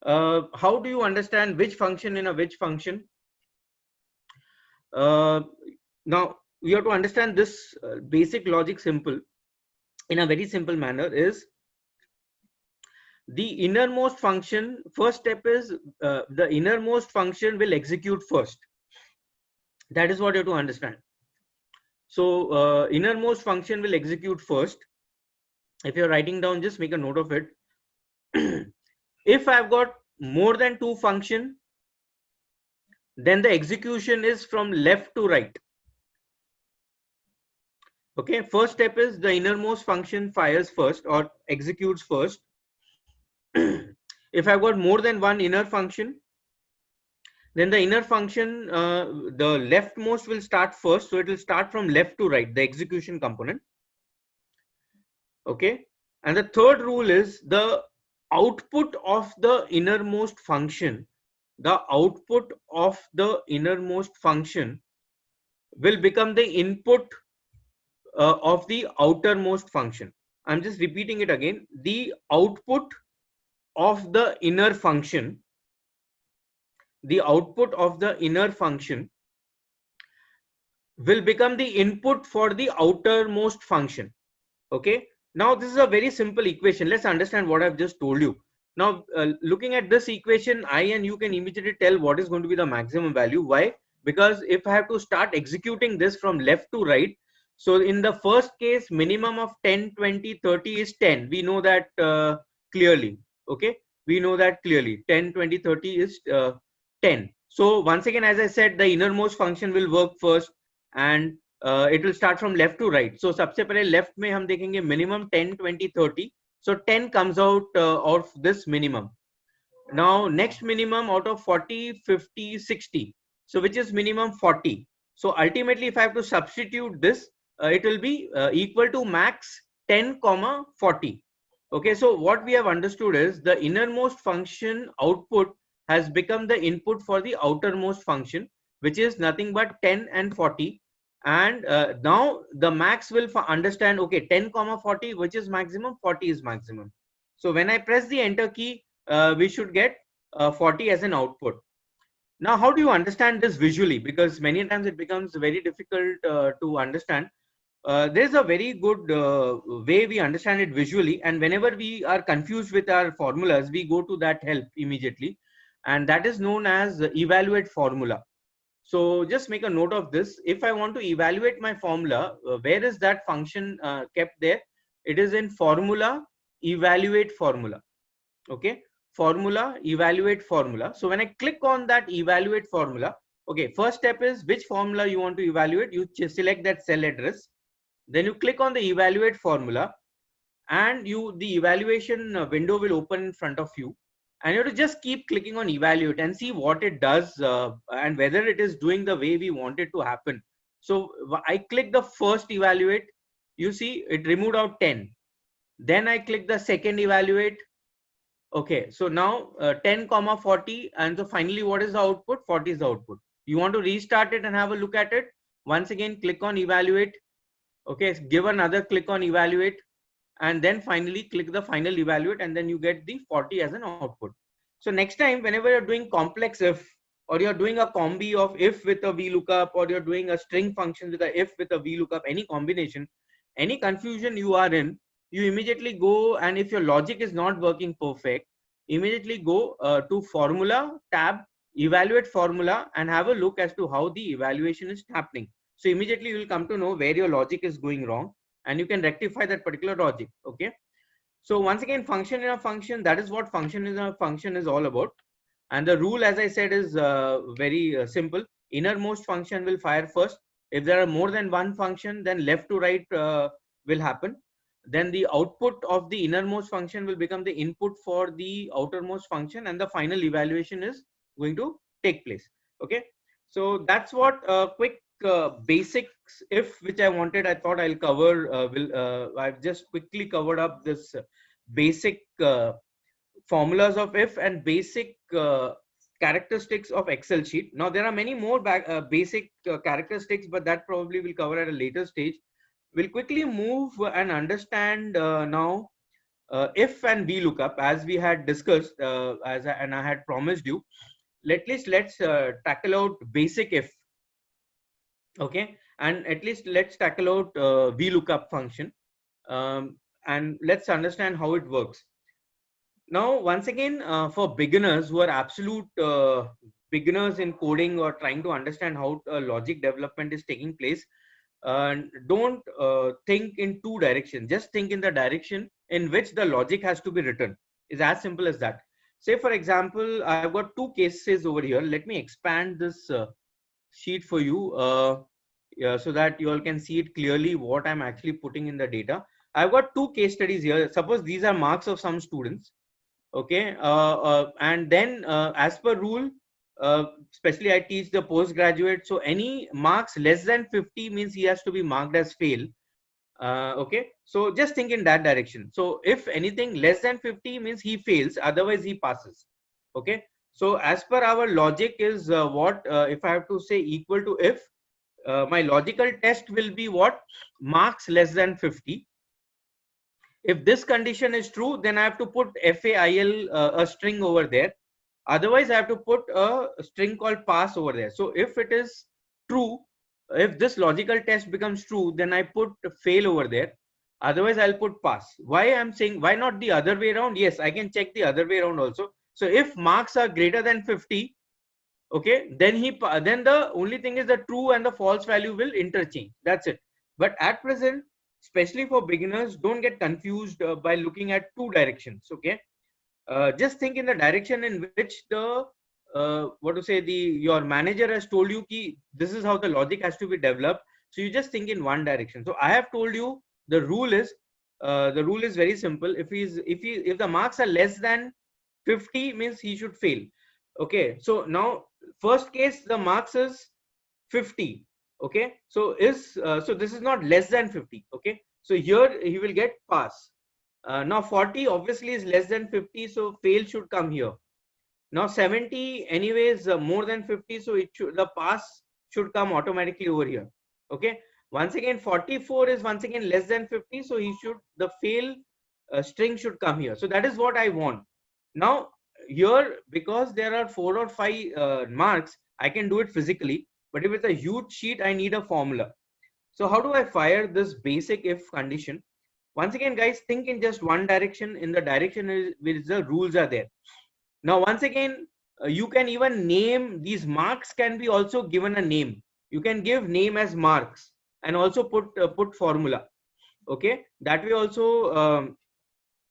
[SPEAKER 2] How do you understand which function in a which function? Now, you have to understand this basic logic simple in a very simple manner is the innermost function. First step is the innermost function will execute first. That is what you have to understand. So innermost function will execute first. If you're writing down, just make a note of it. If I've got more than two function, then the execution is from left to right. Okay, first step is the innermost function fires first or executes first. If I've got more than one inner function, then the inner function, the leftmost will start first. So it will start from left to right, the execution component. Okay. And the third rule is the output of the innermost function. The output of the innermost function will become the input of the outermost function. I'm just repeating it again. The output of the inner function, the output of the inner function will become the input for the outermost function. Okay. Now this is a very simple equation. Let's understand what I've just told you. Now looking at this equation, I and you can immediately tell what is going to be the maximum value. Why? Because if I have to start executing this from left to right, so in the first case, minimum of 10, 20, 30 is 10. We know that clearly. Okay. We know that clearly. 10, 20, 30 is 10. So once again, as I said, the innermost function will work first and it will start from left to right. So सबसे पहले left में हम देखेंगे minimum 10, 20, 30. So 10 comes out of this minimum. Now next minimum out of 40, 50, 60. So which is minimum 40. So ultimately if I have to substitute this, it will be equal to max 10, 40. Okay, so what we have understood is the innermost function output has become the input for the outermost function, which is nothing but 10 and 40. And now the max will understand, okay, 10, 40, which is maximum, 40 is maximum. So when I press the enter key, we should get 40 as an output. Now, how do you understand this visually? Because many times it becomes very difficult to understand. There's a very good way we understand it visually, and whenever we are confused with our formulas, we go to that help immediately, and that is known as evaluate formula. So just make a note of this. If I want to evaluate my formula, where is that function kept there? It is in formula, evaluate formula. Okay, formula, evaluate formula. So when I click on that evaluate formula, okay, first step is which formula you want to evaluate. You select that cell address. Then you click on the evaluate formula and the evaluation window will open in front of you. And you have to just keep clicking on evaluate and see what it does and whether it is doing the way we want it to happen. So I click the first evaluate, you see it removed out 10. Then I click the second evaluate. Okay, so now 10, 40, and so finally what is the output? 40 is the output. You want to restart it and have a look at it. Once again, click on evaluate. Okay, give another click on evaluate. And then finally click the final evaluate, and then you get the 40 as an output. So next time, whenever you're doing complex if, or you're doing a combi of if with a VLOOKUP, or you're doing a string function with a if with a VLOOKUP, any combination, any confusion you are in, you immediately go, and if your logic is not working perfect, immediately go to formula tab, evaluate formula, and have a look as to how the evaluation is happening. So immediately you will come to know where your logic is going wrong, and you can rectify that particular logic. Okay, so once again, function in a function, that is what function in a function is all about. And the rule, as I said, is very simple. Innermost function will fire first. If there are more than one function, then left to right will happen. Then the output of the innermost function will become the input for the outermost function, and the final evaluation is going to take place. Okay, So that's what quick basics if which I wanted. I thought I'll cover. I've just quickly covered up this basic formulas of if and basic characteristics of Excel sheet. Now there are many more basic characteristics, but that probably will cover at a later stage. We'll quickly move and understand now if and VLOOKUP as we had discussed and I had promised you. Let's tackle out basic if, okay, and at least let's tackle out VLOOKUP function, and let's understand how it works. Now, once again, for beginners who are absolute beginners in coding or trying to understand how logic development is taking place, don't think in two directions. Just think in the direction in which the logic has to be written. It's as simple as that. Say, for example, I've got two cases over here. Let me expand this sheet for you so that you all can see it clearly what I'm actually putting in the data. I've got two case studies here. Suppose these are marks of some students. Okay, and then as per rule, especially I teach the postgraduate, so any marks less than 50 means he has to be marked as fail. Okay, so just think in that direction. So if anything less than 50 means he fails, otherwise he passes. Okay, so as per our logic is what if I have to say equal to if my logical test will be what, marks less than 50. If this condition is true, then I have to put FAIL a string over there. Otherwise, I have to put a string called pass over there. So if it is true, if this logical test becomes true, then I put fail over there. Otherwise, I'll put pass. Why I'm saying, why not the other way around? Yes, I can check the other way around also. So if marks are greater than 50, okay, then the only thing is the true and the false value will interchange. That's it. But at present, especially for beginners, don't get confused by looking at two directions. Okay, just think in the direction in which the your manager has told you ki this is how the logic has to be developed. So you just think in one direction. So I have told you the rule is very simple. If the marks are less than 50 means he should fail. Okay, so now first case the marks is 50. Okay, so this is not less than 50. Okay, so here he will get pass. Now 40 obviously is less than 50, so fail should come here. Now 70 anyways more than 50, so the pass should come automatically over here. Okay, once again 44 is once again less than 50, so the fail string should come here. So that is what I want. Now here, because there are 4 or 5 marks, I can do it physically. But if it's a huge sheet, I need a formula. So how do I fire this basic if condition? Once again, guys, think in just one direction, in the direction which the rules are there. Now, once again, you can even name these marks can be also given a name. You can give name as marks and also put formula. Okay, that way also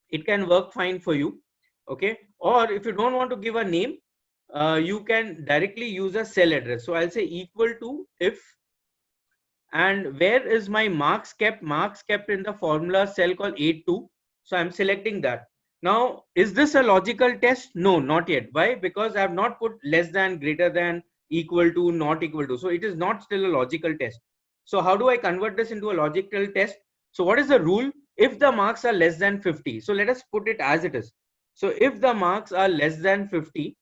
[SPEAKER 2] it can work fine for you. Okay, or if you don't want to give a name, you can directly use a cell address. So I'll say equal to if, and where is my marks kept? Marks kept in the formula cell called A2. So I'm selecting that. Now, is this a logical test? No, not yet. Why? Because I have not put less than, greater than, equal to, not equal to. So it is not still a logical test. So how do I convert this into a logical test? So what is the rule? If the marks are less than 50. So let us put it as it is. So if the marks are less than 50,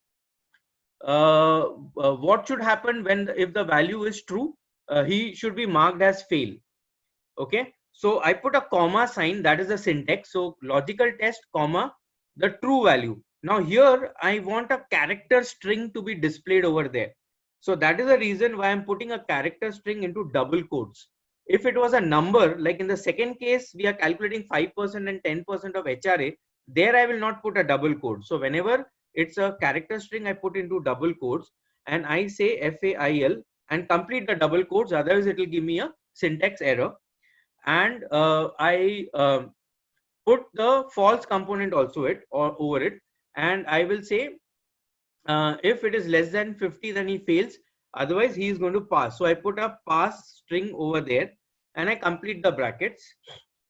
[SPEAKER 2] what should happen if the value is true? He should be marked as fail. Okay, so I put a comma sign, that is the syntax. So logical test comma the true value. Now here I want a character string to be displayed over there. So that is the reason why I'm putting a character string into double quotes. If it was a number, like in the second case we are calculating 5% and 10% of HRA, there I will not put a double quote. So whenever it's a character string, I put into double quotes and I say FAIL and complete the double quotes, otherwise it will give me a syntax error. And I put the false component also over it, and I will say if it is less than 50 then he fails, otherwise he is going to pass. So I put a pass string over there and I complete the brackets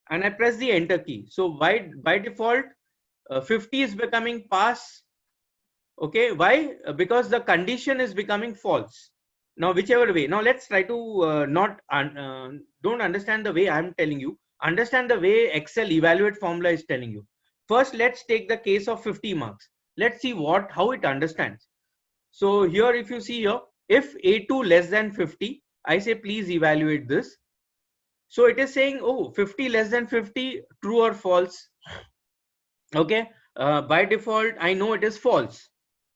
[SPEAKER 2] and I press the enter key. So by default 50 is becoming pass. Okay, why? Because the condition is becoming false. Now whichever way, now let's try to not don't understand the way I'm telling you, understand the way Excel evaluate formula is telling you. First let's take the case of 50 marks. Let's see how it understands. So here if you see here, if A2 less than 50, I say please evaluate this. So it is saying, oh, 50 less than 50, true or false. Okay, by default I know it is false.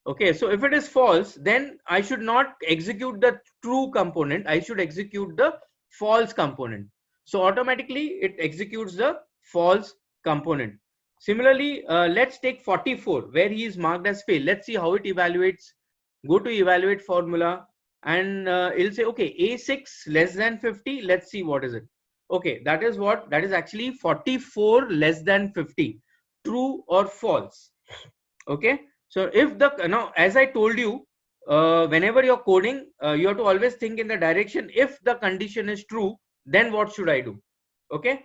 [SPEAKER 2] Okay, so if it is false, then I should not execute the true component, I should execute the false component. So automatically it executes the false component. Similarly, let's take 44 where he is marked as fail. Let's see how it evaluates. Go to evaluate formula and it'll say, okay, A6 less than 50. Let's see what is it. Okay, that is what, that is actually 44 less than 50, true or false. Okay, so if the, now as I told you, whenever you're coding, you have to always think in the direction, if the condition is true, then what should I do? Okay,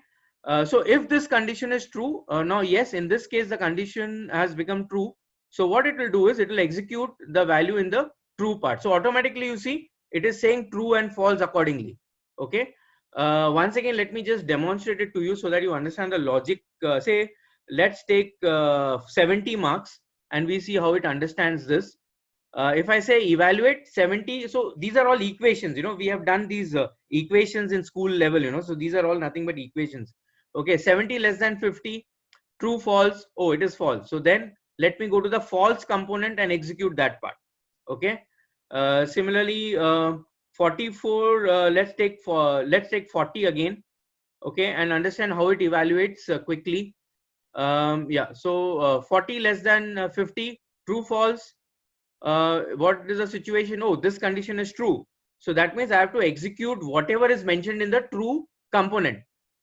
[SPEAKER 2] so if this condition is true, now yes, in this case the condition has become true. So what it will do is it will execute the value in the true part. So automatically you see it is saying true and false accordingly. Okay, once again let me just demonstrate it to you so that you understand the logic. Say let's take 70 marks and we see how it understands this. If I say evaluate 70, so these are all equations, you know, we have done these equations in school level, you know, so these are all nothing but equations. Okay, 70 less than 50, true, false. Oh, it is false. So then let me go to the false component and execute that part. Okay, similarly 44, let's take 40 again. Okay, and understand how it evaluates quickly. Yeah, so 40 less than 50, true, false. What is the situation? Oh, this condition is true. So that means I have to execute whatever is mentioned in the true component.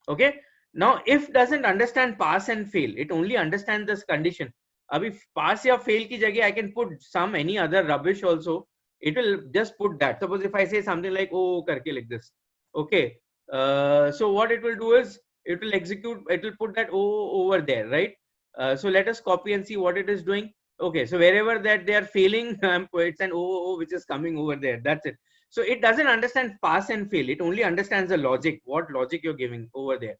[SPEAKER 2] Okay, now if doesn't understand pass and fail, it only understands this condition. If pass or fail ki jagah I can put some any other rubbish also, it will just put that. Suppose if I say something like oh karke like this. Okay, so what it will do is it will execute, it will put that O over there, right? So let us copy and see what it is doing. Okay, so wherever that they are failing, it's an O which is coming over there. That's it. So it doesn't understand pass and fail. It only understands the logic, what logic you're giving over there.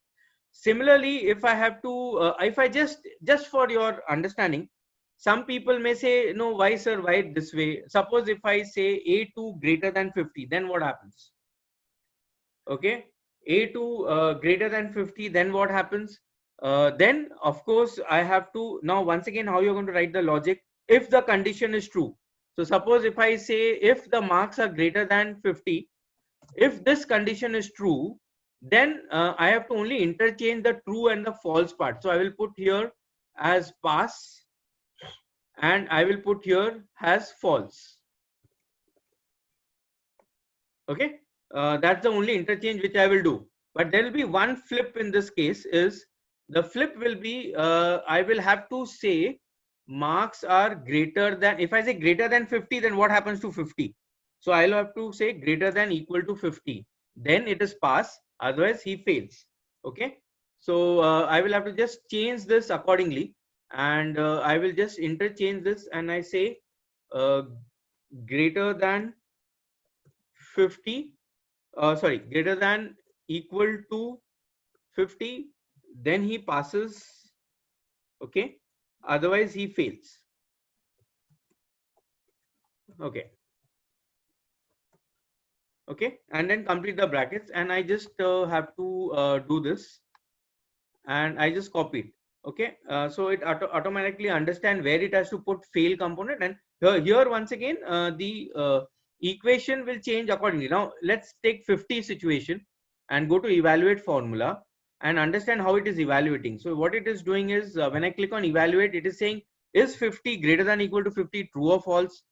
[SPEAKER 2] Similarly, if I have to, if I just for your understanding, some people may say, no, why sir, why this way? Suppose if I say A2 greater than 50, then what happens? Okay, A2 greater than 50, then what happens? Then of course I have to, now once again how you're going to write the logic, if the condition is true. So suppose if I say if the marks are greater than 50, if this condition is true, then I have to only interchange the true and the false part. So I will put here as pass and I will put here as false. Okay, that's the only interchange which I will do. But there will be one flip in this case. Is the flip will be I will have to say marks are greater than, if I say greater than 50, then what happens to 50? So I'll have to say greater than equal to 50, then it is pass, otherwise he fails. Okay, so I will have to just change this accordingly, and I will just interchange this and I say greater than 50, sorry, greater than equal to 50, then he passes. Okay, otherwise he fails. Okay, okay, and then complete the brackets, and I just have to do this, and I just copy it. Okay, so it automatically understand where it has to put fail component, and here once again the equation will change accordingly. Now let's take 50 situation and go to evaluate formula and understand how it is evaluating. So what it is doing is when I click on evaluate, it is saying is 50 greater than equal to 50, true or false?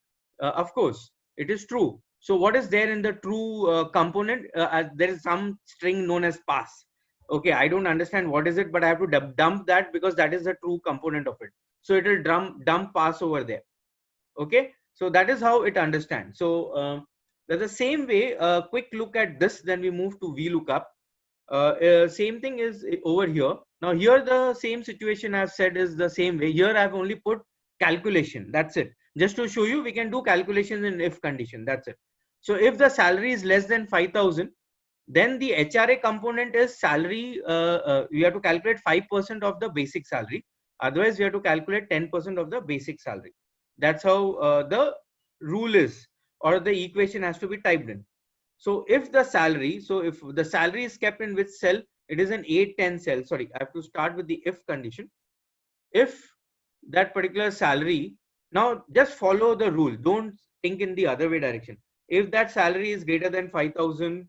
[SPEAKER 2] Of course it is true. So what is there in the true component? There is some string known as pass. Okay, I don't understand what is it, but I have to dump that because that is the true component of it. So it will dump pass over there. Okay, so that is how it understands. So there's the same way, a quick look at this, then we move to VLOOKUP. Same thing is over here. Now here the same situation I've said is the same way. Here I've only put calculation, that's it. Just to show you, we can do calculations in if condition, that's it. So if the salary is less than 5,000, then the HRA component is salary. We have to calculate 5% of the basic salary. Otherwise, we have to calculate 10% of the basic salary. That's how the rule is, or the equation has to be typed in. So if the salary, so if the salary is kept in which cell, it is an 810 cell. Sorry, I have to start with the if condition. If that particular salary, now just follow the rule. Don't think in the other way direction. If that salary is greater than 5,000,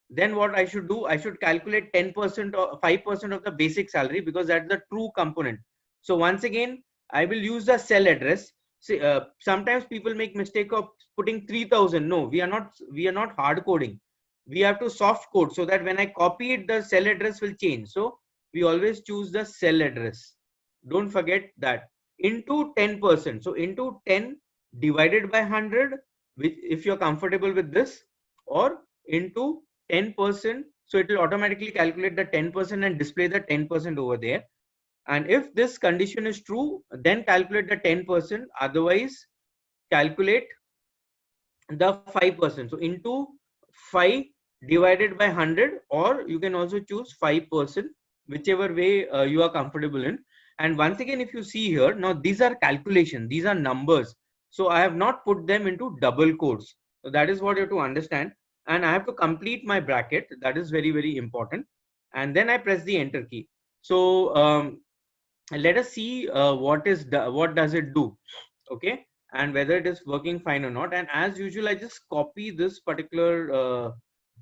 [SPEAKER 2] then what I should do, I should calculate 10% or 5% of the basic salary, because that's the true component. So once again, I will use the cell address. See, sometimes people make mistake of putting 3,000. No, we are not hard coding. We have to soft code, so that when I copy it, the cell address will change. So we always choose the cell address. Don't forget that. Into 10%. So into 10 divided by 100, which if you're comfortable with this, or into 10%, so it will automatically calculate the 10% and display the 10% over there. And if this condition is true, then calculate the 10%, otherwise calculate the 5%. So into 5 divided by 100, or you can also choose 5%, whichever way you are comfortable in. And once again, if you see here, now these are calculations, these are numbers. So I have not put them into double quotes. So that is what you have to understand. And I have to complete my bracket. That is very, very important. And then I press the enter key. So let us see what does it do. Okay. And whether it is working fine or not. And as usual, I just copy this particular,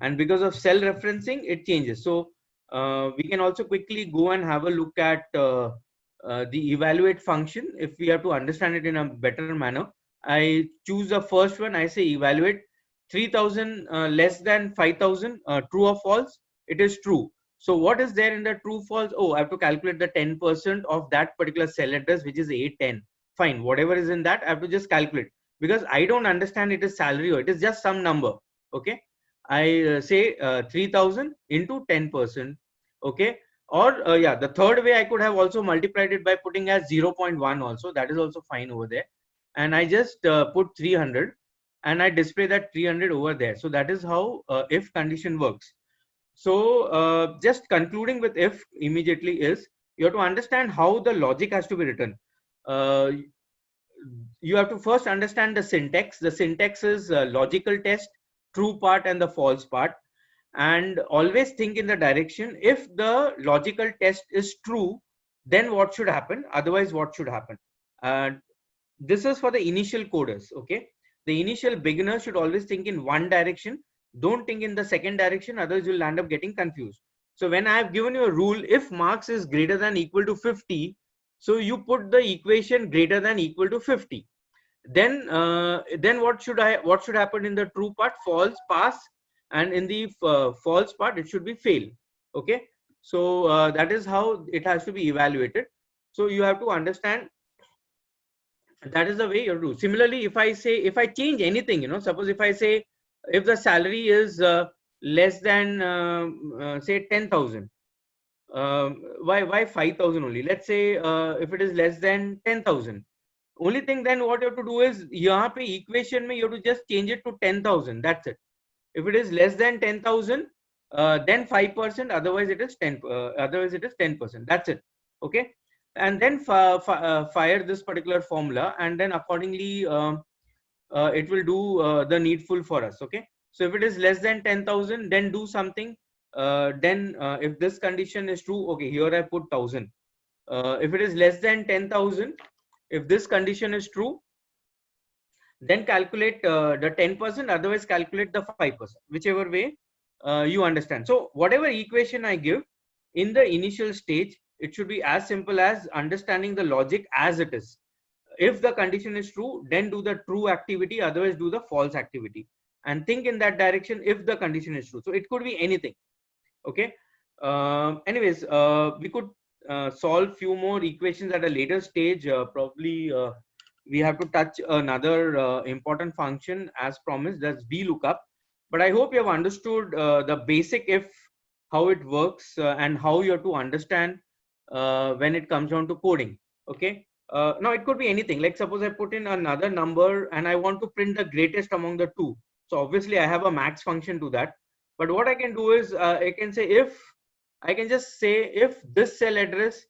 [SPEAKER 2] and because of cell referencing, it changes. So we can also quickly go and have a look at the evaluate function if we have to understand it in a better manner. I choose the first one. I say evaluate 3,000 less than 5,000, true or false. It is true. So what is there in the true false? Oh, I have to calculate the 10% of that particular cell address, which is 810. Fine, whatever is in that, I have to just calculate, because I don't understand it is salary or it is just some number. Okay, I say 3,000 into 10%. Okay, or yeah, the third way I could have also multiplied it by putting as 0.1 also. That is also fine over there. And I just put 300 and I display that 300 over there. So that is how if condition works. So just concluding with if immediately is, you have to understand how the logic has to be written. You have to first understand the syntax. The syntax is logical test, true part and the false part. And always think in the direction, if the logical test is true, then what should happen? Otherwise, what should happen? This is for the initial coders. Okay, the initial beginner should always think in one direction. Don't think in the second direction, otherwise you'll end up getting confused. So when I have given you a rule, if marks is greater than equal to 50, so you put the equation greater than equal to 50. Then what should happen in the true part? False, pass, and in the false part it should be fail. Okay, so that is how it has to be evaluated. So you have to understand, that is the way you do. Similarly, if I change anything, suppose if I say, if the salary is less than say 10,000, why 5,000 only? Let's say if it is less than 10,000, only thing then what you have to do is, यहाँ पे equation में you have to just change it to 10,000. That's it. If it is less than 10,000, then 5%. Otherwise it is 10. Otherwise it is 10%. That's it. Okay. And then fire this particular formula, and then accordingly it will do the needful for us. Okay. So if it is less than 10,000, then do something. Then if this condition is true, okay, here I put 1,000. If it is less than 10,000, if this condition is true, then calculate the 10%, otherwise calculate the 5%, whichever way you understand. So whatever equation I give in the initial stage, it should be as simple as understanding the logic as it is. If the condition is true, then do the true activity, otherwise do the false activity, and think in that direction if the condition is true. So it could be anything. Okay. Anyways, we could solve few more equations at a later stage. Probably we have to touch another important function as promised, that's VLOOKUP. But I hope you have understood the basic if, how it works, and how you have to understand when it comes down to coding. Okay. Now it could be anything. Like suppose I put in another number and I want to print the greatest among the two. So obviously I have a max function to that. But what I can do is I can say I can just say if this cell address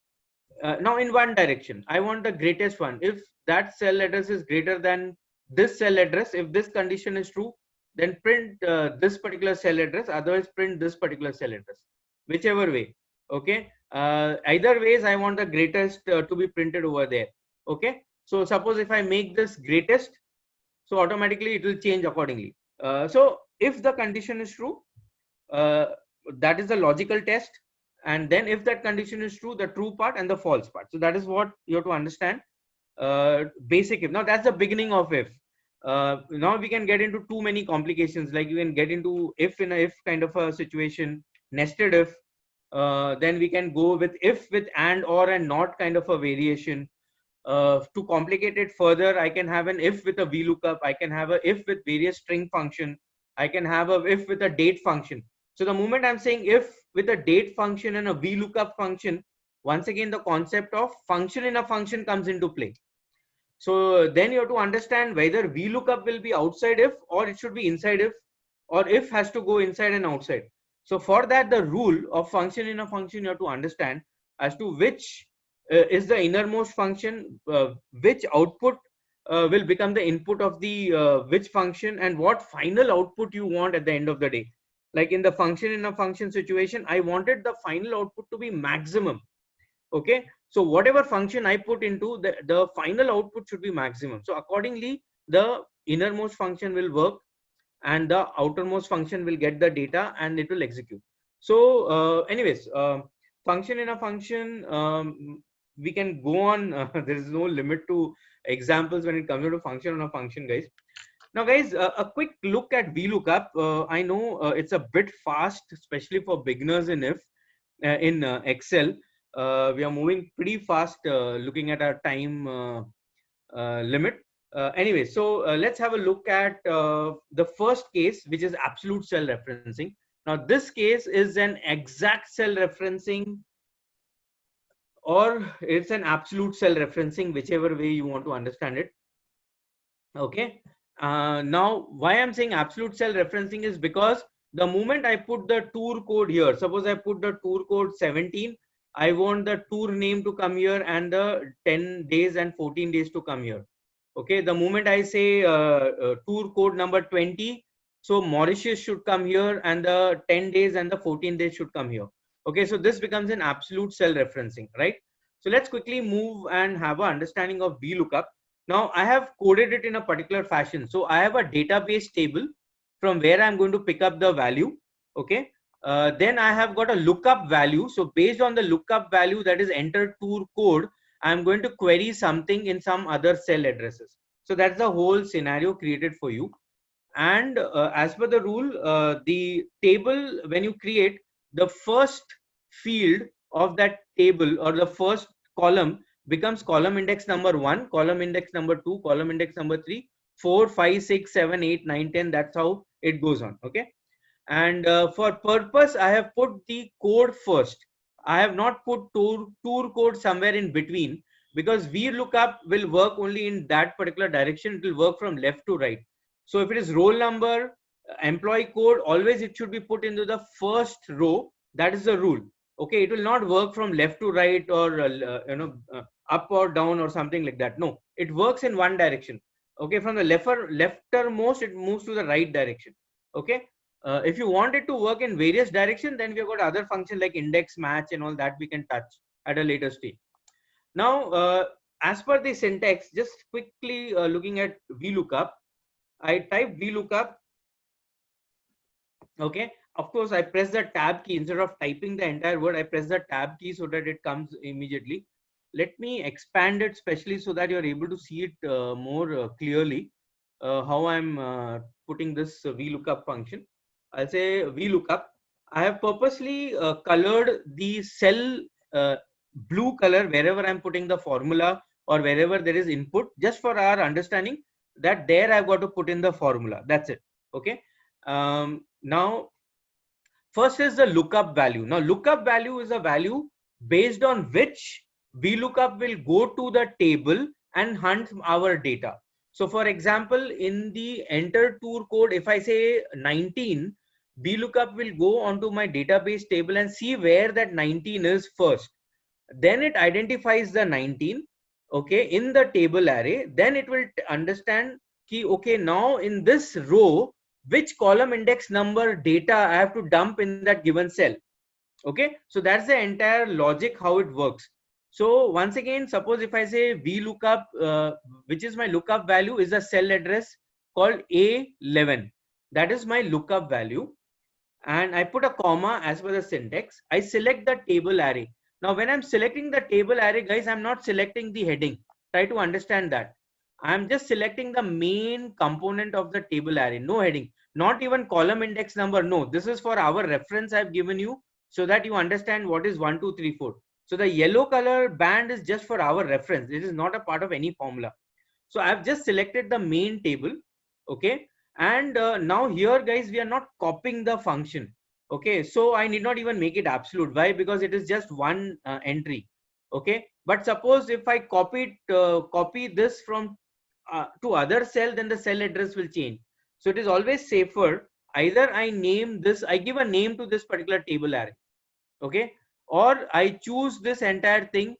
[SPEAKER 2] now in one direction, I want the greatest one. If that cell address is greater than this cell address, if this condition is true, then print this particular cell address, otherwise print this particular cell address, whichever way. Okay. Either ways, I want the greatest to be printed over there. Okay. So suppose if I make this greatest, so automatically it will change accordingly. So if the condition is true, uh, that is the logical test. And then if that condition is true, the true part and the false part. So that is what you have to understand. Basic if. Now that's the beginning of if. Now we can get into too many complications. Like you can get into if in a if kind of a situation, nested if. Then we can go with if with and or and not kind of a variation. To complicate it further, I can have an if with a VLOOKUP. I can have a if with various string function. I can have a if with a date function. So the moment I'm saying if with a date function and a VLOOKUP function, once again the concept of function in a function comes into play. So then you have to understand whether VLOOKUP will be outside if or it should be inside if, or if has to go inside and outside. So for that, the rule of function in a function you have to understand as to which is the innermost function, which output will become the input of the which function, and what final output you want at the end of the day. Like in the function in a function situation, I wanted the final output to be maximum. Okay, so whatever function I put into, the final output should be maximum. So accordingly, the innermost function will work and the outermost function will get the data and it will execute. So anyways, function in a function, we can go on. There is no limit to examples when it comes to function on a function, guys. Now guys, a quick look at VLOOKUP. I know it's a bit fast, especially for beginners in Excel. We are moving pretty fast looking at our time limit. Anyway, so let's have a look at the first case, which is absolute cell referencing. Now this case is an exact cell referencing, or it's an absolute cell referencing, whichever way you want to understand it. Okay. Now why I'm saying absolute cell referencing is because the moment I put the tour code here, suppose I put the tour code 17, I want the tour name to come here and the 10 days and 14 days to come here. Okay, the moment I say tour code number 20, so Mauritius should come here and the 10 days and the 14 days should come here. Okay, so this becomes an absolute cell referencing, right? So let's quickly move and have an understanding of VLOOKUP. Now I have coded it in a particular fashion. So I have a database table from where I'm going to pick up the value. Okay. Then I have got a lookup value. So based on the lookup value that is entered tour code, I'm going to query something in some other cell addresses. So that's the whole scenario created for you. And as per the rule, the table, when you create, the first field of that table or the first column becomes column index number 1, column index number 2, column index number 3, 4, 5, 6, 7, 8, 9, 10. That's how it goes on. Okay. And for purpose, I have put the code first. I have not put tour code somewhere in between, because VLOOKUP will work only in that particular direction. It will work from left to right. So if it is roll number, employee code, always it should be put into the first row. That is the rule. Okay, it will not work from left to right or up or down or something like that. No, it works in one direction. Okay, from the leftermost, it moves to the right direction. Okay. If you want it to work in various directions, then we have got other functions like index, match, and all that we can touch at a later stage. Now, as per the syntax, just quickly looking at VLOOKUP, I type VLOOKUP. Okay. Of course, I press the tab key instead of typing the entire word. I press the tab key so that it comes immediately. Let me expand it specially so that you're able to see it more clearly. How I'm putting this VLOOKUP function. I'll say VLOOKUP. I have purposely colored the cell blue color wherever I'm putting the formula or wherever there is input, just for our understanding that there I've got to put in the formula. That's it. Okay. Now, first is the lookup value. Now, lookup value is a value based on which VLOOKUP will go to the table and hunt our data. So for example, in the enter tour code, if I say 19, VLOOKUP will go onto my database table and see where that 19 is first. Then it identifies the 19, okay, in the table array. Then it will understand key, okay, now in this row, which column index number data I have to dump in that given cell. Okay, so that's the entire logic how it works. So once again, suppose if I say VLOOKUP, which is my lookup value, is a cell address called A11. That is my lookup value. And I put a comma as per the syntax. I select the table array. Now, when I'm selecting the table array, guys, I'm not selecting the heading. Try to understand that. I'm just selecting the main component of the table array. No heading, not even column index number. No, this is for our reference I've given you so that you understand what is 1, 2, 3, 4. So the yellow color band is just for our reference. It is not a part of any formula. So I've just selected the main table. Okay. And now here, guys, we are not copying the function. Okay. So I need not even make it absolute. Why? Because it is just one entry. Okay. But suppose if I copy this from to other cell, then the cell address will change. So it is always safer. Either I name this, I give a name to this particular table array. Okay. Or I choose this entire thing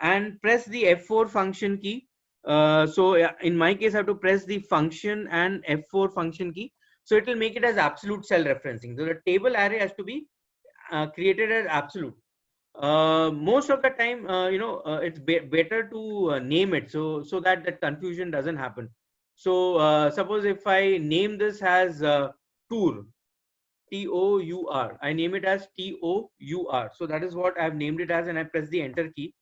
[SPEAKER 2] and press the F4 function key. So in my case, I have to press the function and F4 function key. So it will make it as absolute cell referencing. So the table array has to be created as absolute. Most of the time, it's better to name it so that that confusion doesn't happen. So suppose if I name this as tour, TOUR, I name it as TOUR. So that is what I've named it as, and I press the enter key.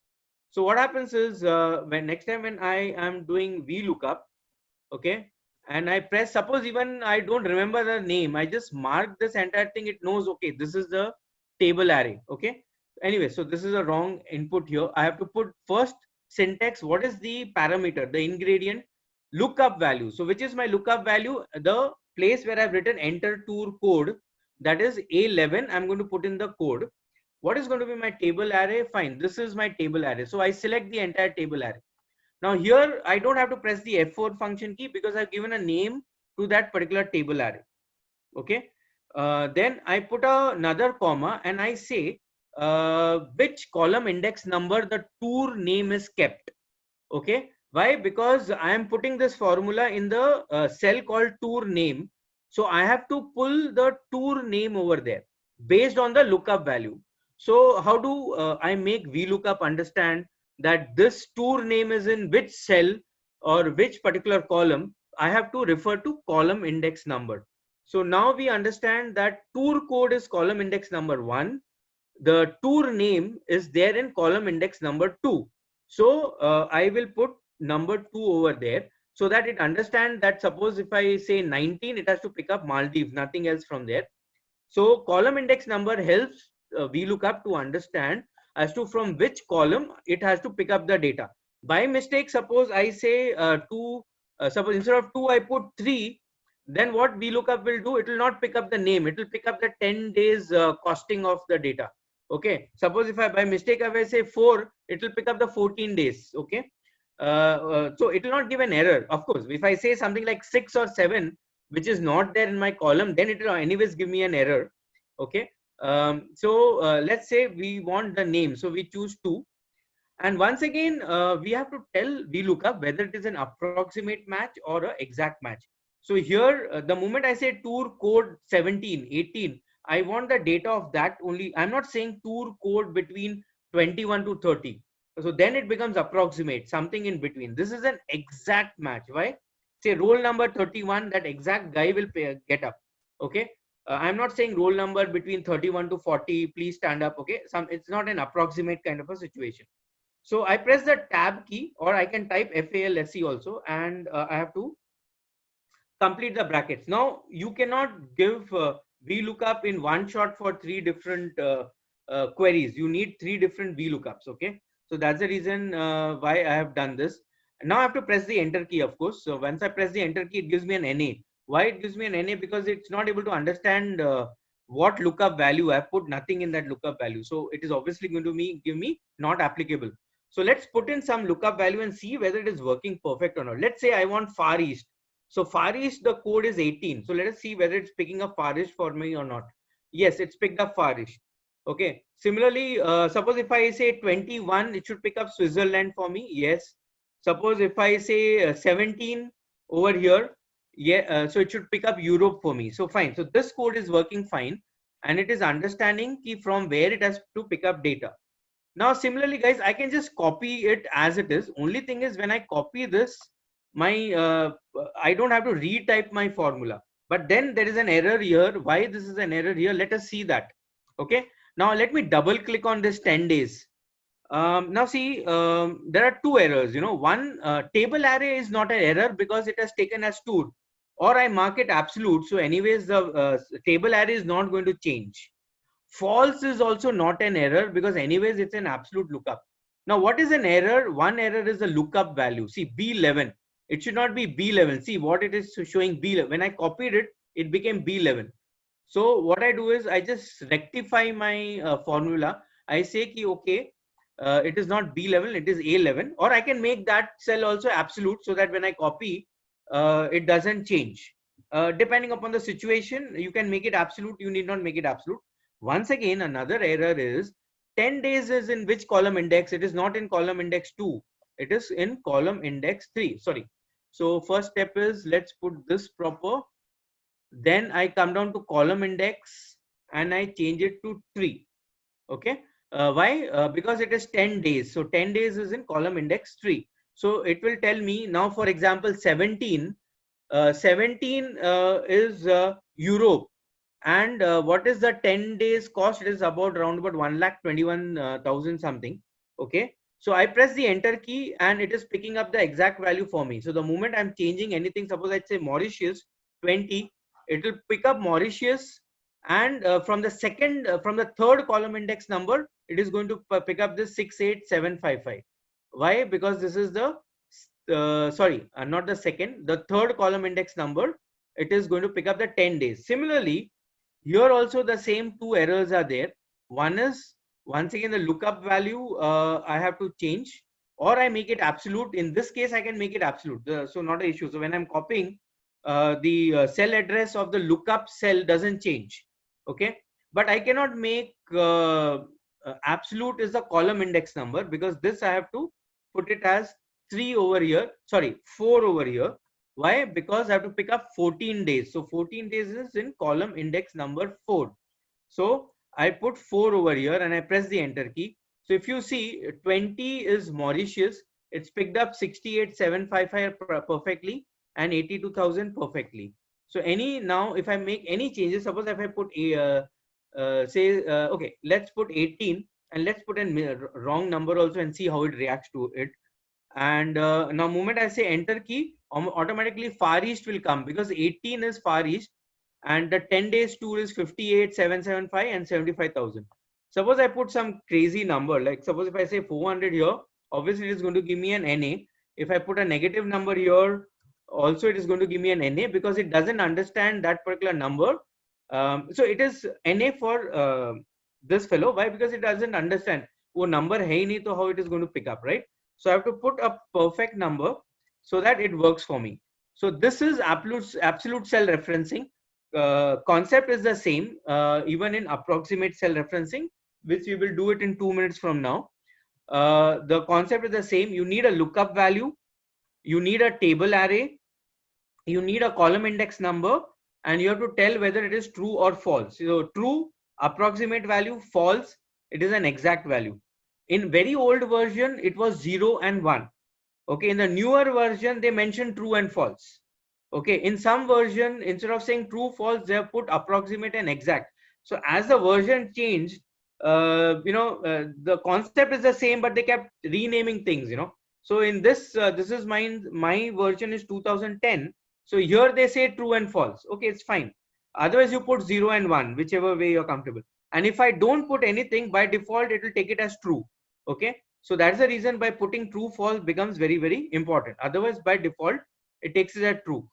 [SPEAKER 2] So what happens is when next time when I am doing VLOOKUP, okay, and I press, suppose even I don't remember the name, I just mark this entire thing, it knows, okay, this is the table array. Okay. Anyway, so this is a wrong input here. I have to put first syntax. What is the parameter, the ingredient? Lookup value. So which is my lookup value? The place where I've written enter tour code, that is A11. I'm going to put in the code. What is going to be my table array? Fine. This is my table array. So I select the entire table array. Now here, I don't have to press the F4 function key because I've given a name to that particular table array. Okay. Then I put another comma and I say which column index number the tour name is kept. Okay. Why? Because I am putting this formula in the cell called tour name. So I have to pull the tour name over there based on the lookup value. So how do I make VLOOKUP understand that this tour name is in which cell or which particular column? I have to refer to column index number. So now we understand that tour code is column index number 1. The tour name is there in column index number 2. So I will put number 2 over there so that it understands that suppose if I say 19, it has to pick up Maldives, nothing else from there. So column index number helps VLOOKUP to understand as to from which column it has to pick up the data. By mistake, suppose I say 2, suppose instead of 2, I put 3, then what VLOOKUP will do, it will not pick up the name, it will pick up the 10 days costing of the data. Okay. Suppose if I by mistake, if I say 4, it will pick up the 14 days. Okay. So it will not give an error. Of course, if I say something like 6 or 7, which is not there in my column, then it will anyways give me an error. Okay. Let's say we want the name. So we choose 2. And once again, we have to tell VLOOKUP whether it is an approximate match or an exact match. So here, the moment I say tour code 17, 18, I want the data of that only. I'm not saying tour code between 21 to 30. So then it becomes approximate, something in between. This is an exact match. Why? Say roll number 31, that exact guy will get up. Okay. I'm not saying roll number between 31 to 40, please stand up. Okay. It's not an approximate kind of a situation. So I press the tab key, or I can type FALSE also, and I have to complete the brackets. Now you cannot give VLOOKUP in one shot for 3 different queries. You need 3 different VLOOKUPs. Okay. So that's the reason why I have done this. Now I have to press the enter key, of course. So once I press the enter key, it gives me an NA. Why it gives me an NA? Because it's not able to understand what lookup value. I have put nothing in that lookup value. So it is obviously going to give me not applicable. So let's put in some lookup value and see whether it is working perfect or not. Let's say I want Far East. So Far East, the code is 18. So let us see whether it's picking up Far East for me or not. Yes, it's picked up Far East. Okay. Similarly, suppose if I say 21, it should pick up Switzerland for me. Yes. Suppose if I say 17 over here, yeah, so it should pick up Europe for me. So fine. So this code is working fine, and it is understanding key from where it has to pick up data. Now, similarly, guys, I can just copy it as it is. Only thing is when I copy this, my I don't have to retype my formula. But then there is an error here. Why this is an error here? Let us see that. Okay. Now let me double click on this 10 days. Now see, there are two errors. You know, one, table array is not an error because it has taken as tour, or I mark it absolute. So anyways, the table array is not going to change. False is also not an error because anyways it's an absolute lookup. Now what is an error? One error is the lookup value. See, B11. It should not be B11. See what it is showing B11. When I copied it, it became B11. So what I do is I just rectify my formula. I say ki okay, it is not B11, it is A11, or I can make that cell also absolute so that when I copy, it doesn't change. Depending upon the situation, you can make it absolute. You need not make it absolute. Once again, another error is 10 days is in which column index? It is not in column index 2. It is in column index 3. Sorry. So first step is let's put this proper. Then I come down to column index and I change it to 3. Okay. Why? Because it is 10 days. So 10 days is in column index 3. So it will tell me now, for example, 17. 17 is Europe. And what is the 10 days cost? It is about around about 1,21,000 something. Okay. So I press the enter key and it is picking up the exact value for me. So the moment I'm changing anything, suppose I say Mauritius 20, it will pick up Mauritius, and from the third column index number, it is going to pick up this 68755. Why? Because this is the not the second, the third column index number. It is going to pick up the 10 days. Similarly, here also the same two errors are there. One is once again the lookup value I have to change, or I make it absolute. In this case, I can make it absolute. So not an issue. So when I'm copying, the cell address of the lookup cell doesn't change. Okay, but I cannot make absolute is the column index number, because this I have to put it as 3 over here. Sorry, 4 over here. Why? Because I have to pick up 14 days. So 14 days is in column index number 4. So I put 4 over here and I press the enter key. So if you see 20 is Mauritius, it's picked up 68,755 perfectly and 82,000 perfectly. So now if I make any changes, suppose if I put okay, let's put 18 and let's put a wrong number also and see how it reacts to it. And now moment I say enter key, automatically Far East will come, because 18 is Far East and the 10 days tour is 58,775 and 75,000. Suppose I put some crazy number, like suppose if I say 400 here, obviously it is going to give me an NA. If I put a negative number here, also it is going to give me an NA, because it doesn't understand that particular number. So it is NA for this fellow. Why? Because it doesn't understand. Oh, number hai nahi, to how it is going to pick up, right? So I have to put a perfect number so that it works for me. So this is absolute cell referencing. Concept is the same, even in approximate cell referencing, which we will do it in 2 minutes from now. The concept is the same. You need a lookup value, you need a table array, you need a column index number, and you have to tell whether it is true or false. So true, approximate value; false, it is an exact value. In very old version, it was 0 and 1. Okay, in the newer version, they mentioned true and false. Okay, in some version, instead of saying true, false, they have put approximate and exact. So as the version changed, the concept is the same, but they kept renaming things, So in this, this is my version is 2010. So here they say true and false. Okay, it's fine. Otherwise, you put 0 and 1, whichever way you're comfortable. And if I don't put anything, by default, it will take it as true. Okay, so that's the reason by putting true false becomes very, very important. Otherwise, by default, it takes it as true.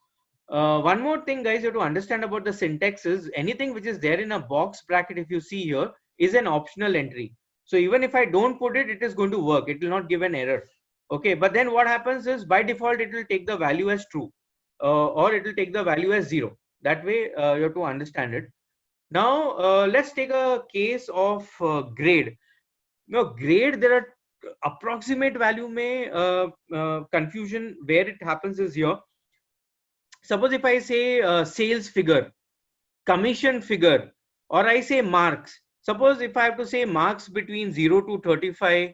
[SPEAKER 2] One more thing, guys, you have to understand about the syntax is anything which is there in a box bracket, if you see here, is an optional entry. So even if I don't put it, it is going to work. It will not give an error. Okay, but then what happens is by default it will take the value as true, or it will take the value as 0. That way you have to understand it. Now let's take a case of grade. Now grade, there are approximate value may confusion. Where it happens is here. Suppose if I say sales figure, commission figure, or I say marks. Suppose if I have to say marks between 0 to 35,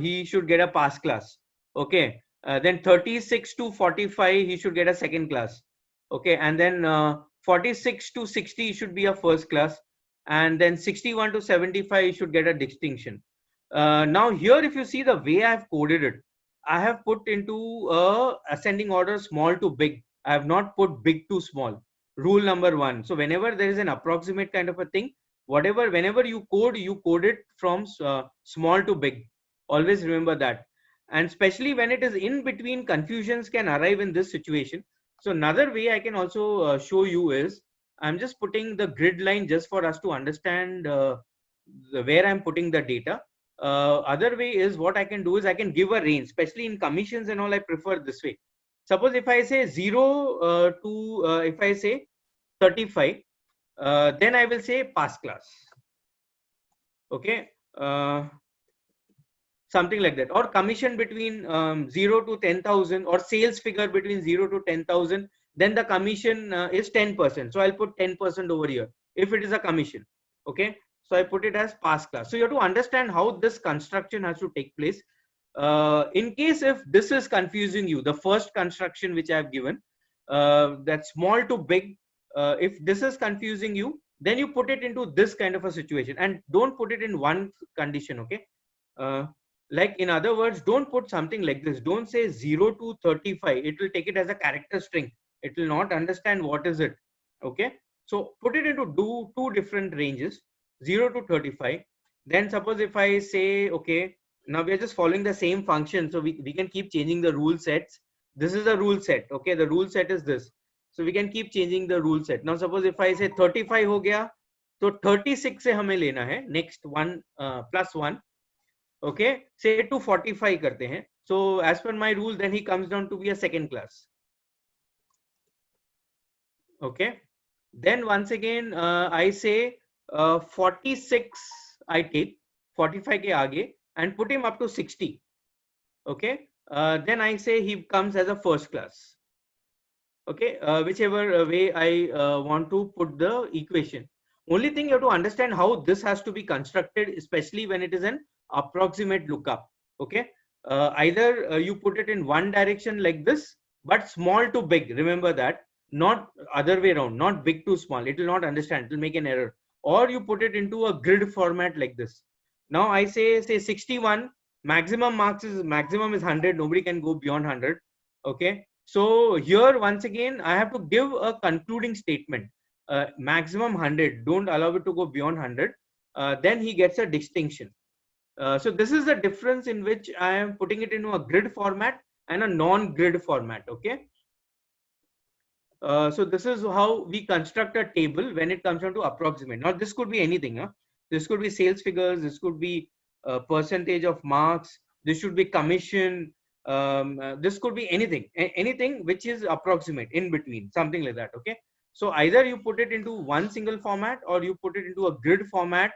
[SPEAKER 2] he should get a pass class. Okay. Then 36 to 45, he should get a second class. Okay. And then 46 to 60 should be a first class. And then 61 to 75, he should get a distinction. Now here, if you see the way I have coded it, I have put into ascending order small to big. I have not put big to small. Rule number 1. So whenever there is an approximate kind of a thing, whenever you code it from small to big. Always remember that. And especially when it is in between, confusions can arrive in this situation. So another way I can also show you is, I'm just putting the grid line just for us to understand where I'm putting the data. Other way is, what I can do is I can give a range, especially in commissions and all. I prefer this way. Suppose if I say 0 to if I say 35, then I will say pass class. Okay, something like that. Or commission between 0 to 10,000, or sales figure between 0 to 10,000, then the commission is 10%. So I'll put 10% over here if it is a commission. Okay, so I put it as pass class. So you have to understand how this construction has to take place. In case if this is confusing you, the first construction which I have given, that small to big, if this is confusing you, then you put it into this kind of a situation, and don't put it in one condition. Okay, like in other words, don't put something like this. Don't say 0 to 35. It will take it as a character string. It will not understand what is it. Okay, so put it into two different ranges, 0 to 35. Then suppose if I say, okay, now we are just following the same function, so we can keep changing the rule sets. This is the rule set. Okay, the rule set is this, so we can keep changing the rule set. Now suppose if I say 35 ho gaya, so 36 se hame lena hai next one plus 1. Okay, say to 45 karte hain. So as per my rule, then he comes down to be a second class. Okay, then once again I say 46, I take 45 ke aage and put him up to 60. Okay, then I say he comes as a first class. Okay, whichever way I want to put the equation. Only thing you have to understand how this has to be constructed, especially when it is an approximate lookup. Okay, either you put it in one direction like this, but small to big. Remember that, not other way around, not big to small. It will not understand. It will make an error. Or you put it into a grid format like this. Now I say 61. Maximum is 100. Nobody can go beyond 100. Okay. So here once again I have to give a concluding statement. Maximum 100. Don't allow it to go beyond 100. Then he gets a distinction. So this is the difference in which I am putting it into a grid format and a non-grid format. Okay. So this is how we construct a table when it comes down to approximate. Now this could be anything. Huh? This could be sales figures. This could be percentage of marks. This should be commission. This could be anything which is approximate, in between, something like that. Okay. So either you put it into one single format or you put it into a grid format,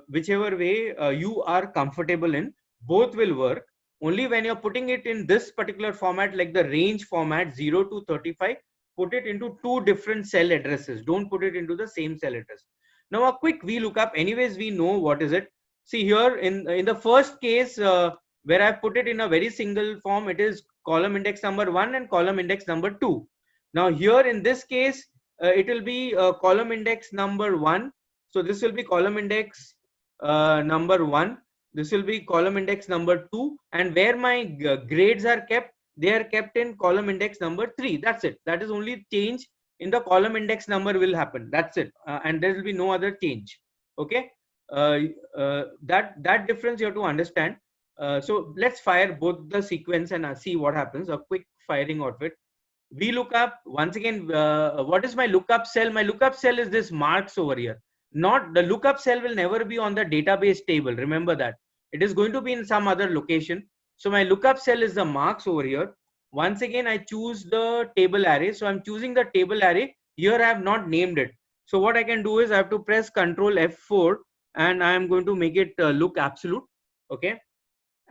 [SPEAKER 2] whichever way you are comfortable in. Both will work. Only when you're putting it in this particular format, like the range format 0 to 35, put it into two different cell addresses. Don't put it into the same cell address. Now a quick VLOOKUP. Anyways, we know what is it. See here in the first case where I put it in a very single form, it is column index number 1 and column index number 2. Now here in this case, it will be column index number 1. So this will be column index number 1. This will be column index number 2, and where my grades are kept, they are kept in column index number 3. That's it. That is only change in the column index number will happen. That's it, and there will be no other change. Okay, that difference you have to understand. So let's fire both the sequence and see what happens. A quick firing of it. VLOOKUP once again. What is my lookup cell? My lookup cell is this marks over here. not the lookup cell will never be on the database table. Remember that it is going to be in some other location. So my lookup cell is the marks over here. Once again, I choose the table array. So I'm choosing the table array. Here I have not named it. So what I can do is I have to press Control F4 and I am going to make it look absolute. Okay.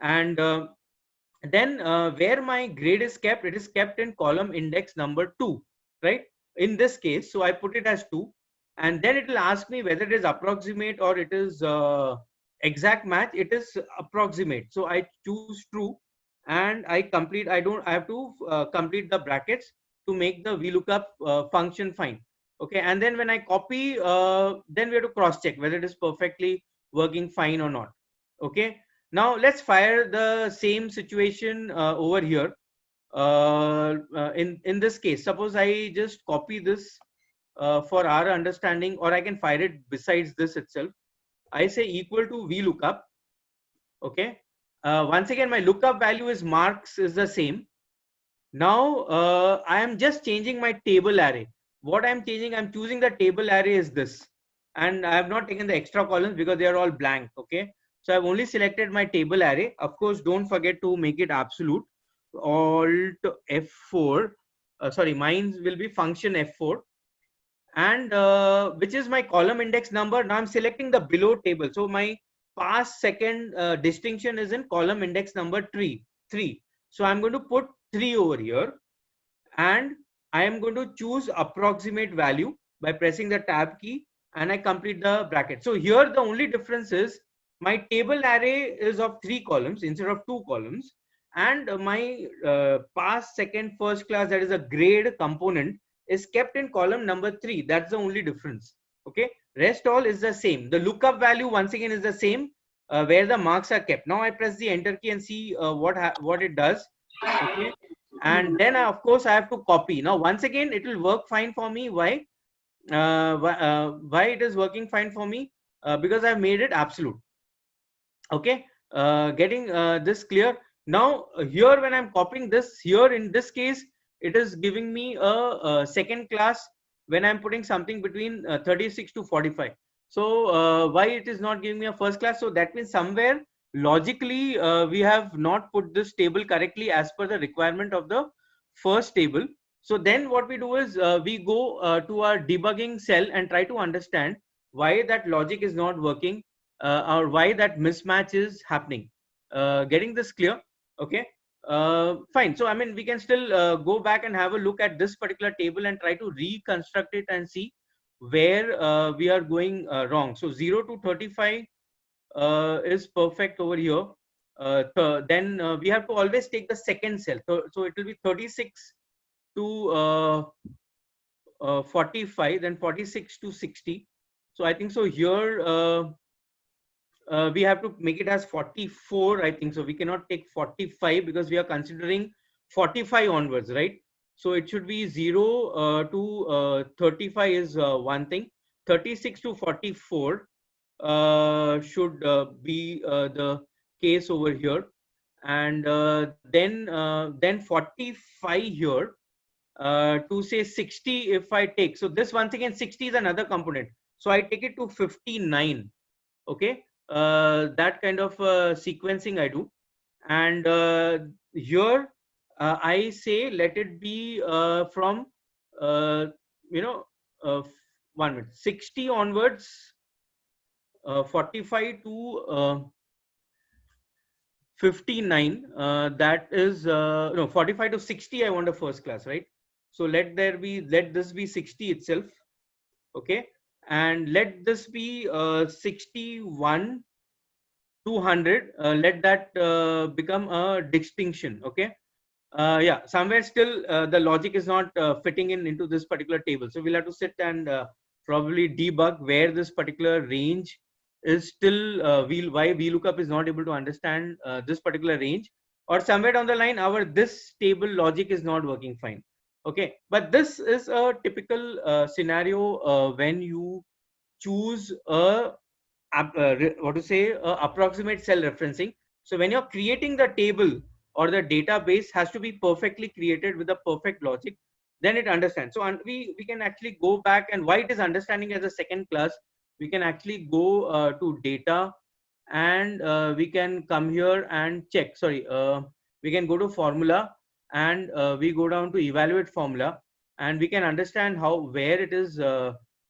[SPEAKER 2] And then where my grade is kept, it is kept in column index number 2, right? In this case, so I put it as 2, and then it will ask me whether it is approximate or it is exact match. It is approximate, so I choose true, and I complete. I have to complete the brackets to make the VLOOKUP function fine. Okay, and then when I copy, then we have to cross check whether it is perfectly working fine or not. Okay. Now let's fire the same situation over here. In this case, suppose I just copy this for our understanding, or I can fire it besides this itself. I say equal to VLOOKUP. Okay. Once again, my lookup value is marks is the same. Now I am just changing my table array. What I'm changing, I'm choosing the table array is this, and I have not taken the extra columns because they are all blank. Okay. So I've only selected my table array. Of course, don't forget to make it absolute. Alt F4. Sorry, mine will be function F4. And which is my column index number. Now I'm selecting the below table. So my past second distinction is in column index number 3. So I'm going to put 3 over here. And I am going to choose approximate value by pressing the tab key. And I complete the bracket. So here the only difference is my table array is of 3 columns instead of 2 columns, and my past, second, first class, that is a grade component, is kept in column number 3. That's the only difference. Okay, rest all is the same. The lookup value once again is the same where the marks are kept. Now I press the enter key and see what it does. Okay, and then of course I have to copy. Now once again it will work fine for me. Why it is working fine for me? Because I've made it absolute. Okay, getting this clear. Now here when I'm copying this, here in this case it is giving me a second class when I'm putting something between 36 to 45. So why it is not giving me a first class? So that means somewhere logically we have not put this table correctly as per the requirement of the first table. So then what we do is we go to our debugging cell and try to understand why that logic is not working. Or why that mismatch is happening. Getting this clear? Okay, fine. So I mean we can still go back and have a look at this particular table and try to reconstruct it and see where we are going wrong. So 0 to 35 is perfect over here. Then we have to always take the second cell. So it will be 36 to 45, then 46 to 60. So I think so here we have to make it as 44. I think so. We cannot take 45 because we are considering 45 onwards, right? So it should be 0 to 35 is one thing. 36 to 44 should be the case over here, and then 45 here to say 60 if I take. So this once again 60 is another component. So I take it to 59. Okay. That kind of sequencing I do, and here I say let it be from 1 minute 60 onwards, 45 to 59. That is no 45 to 60. I want a first class, right? So let this be 60 itself. Okay. And let this be 61 to 100. Let that become a distinction. Okay. Yeah, somewhere still the logic is not fitting into this particular table. So we'll have to sit and probably debug where this particular range is still why VLOOKUP is not able to understand this particular range, or somewhere down the line this table logic is not working fine. Okay, but this is a typical scenario when you choose a approximate cell referencing. So when you're creating the table or the database has to be perfectly created with a perfect logic, then it understands. So we can actually go back, and why it is understanding as a second class, we can actually go to data, and we can come here and check. Sorry, we can go to formula, and we go down to evaluate formula, and we can understand how where it is.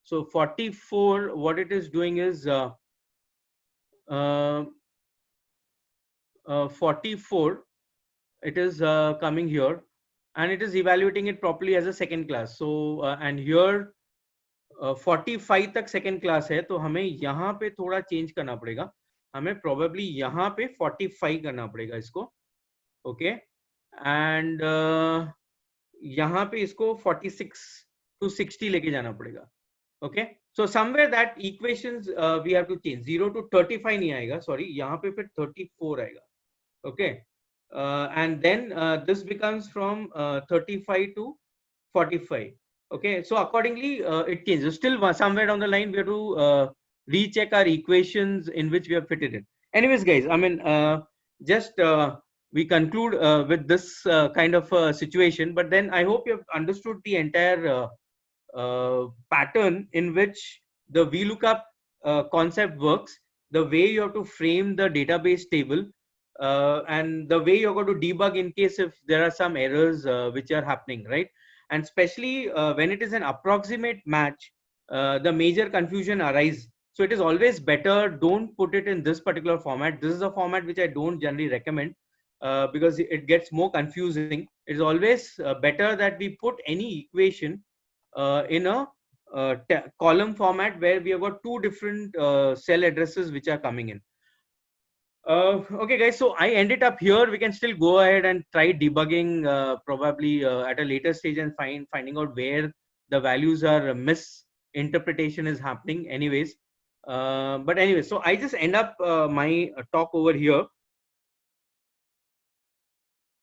[SPEAKER 2] So 44, what it is doing is uh, 44. It is coming here, and it is evaluating it properly as a second class. So and here 45 तक second class है, तो हमें यहाँ पे थोड़ा change करना पड़ेगा. हमें प्रोबेबली यहाँ पे 45 करना पड़ेगा इसको. ओके, एंड यहाँ पे इसको 46 to 60 लेके जाना पड़ेगा. Okay, so somewhere that equations we have to change. 0 to 35 नहीं आएगा, सॉरी, यहाँ पे फिर 34 आएगा. Okay, and then this becomes from 35 to 45. Okay, so accordingly it changes. Still somewhere down the line we have to recheck our equations in which we have fitted it. Anyways guys, I mean just we conclude with this kind of situation, but then I hope you have understood the entire pattern in which the VLOOKUP concept works, the way you have to frame the database table, and the way you're going to debug in case if there are some errors which are happening, right? And especially when it is an approximate match, the major confusion arises. So it is always better, don't put it in this particular format. This is a format which I don't generally recommend because it gets more confusing. It is always better that we put any equation in a column format where we have got two different cell addresses which are coming in. Okay guys, so I end it up here. We can still go ahead and try debugging probably at a later stage and finding out where the values are misinterpretation is happening anyways. But anyway, so I just end up my talk over here.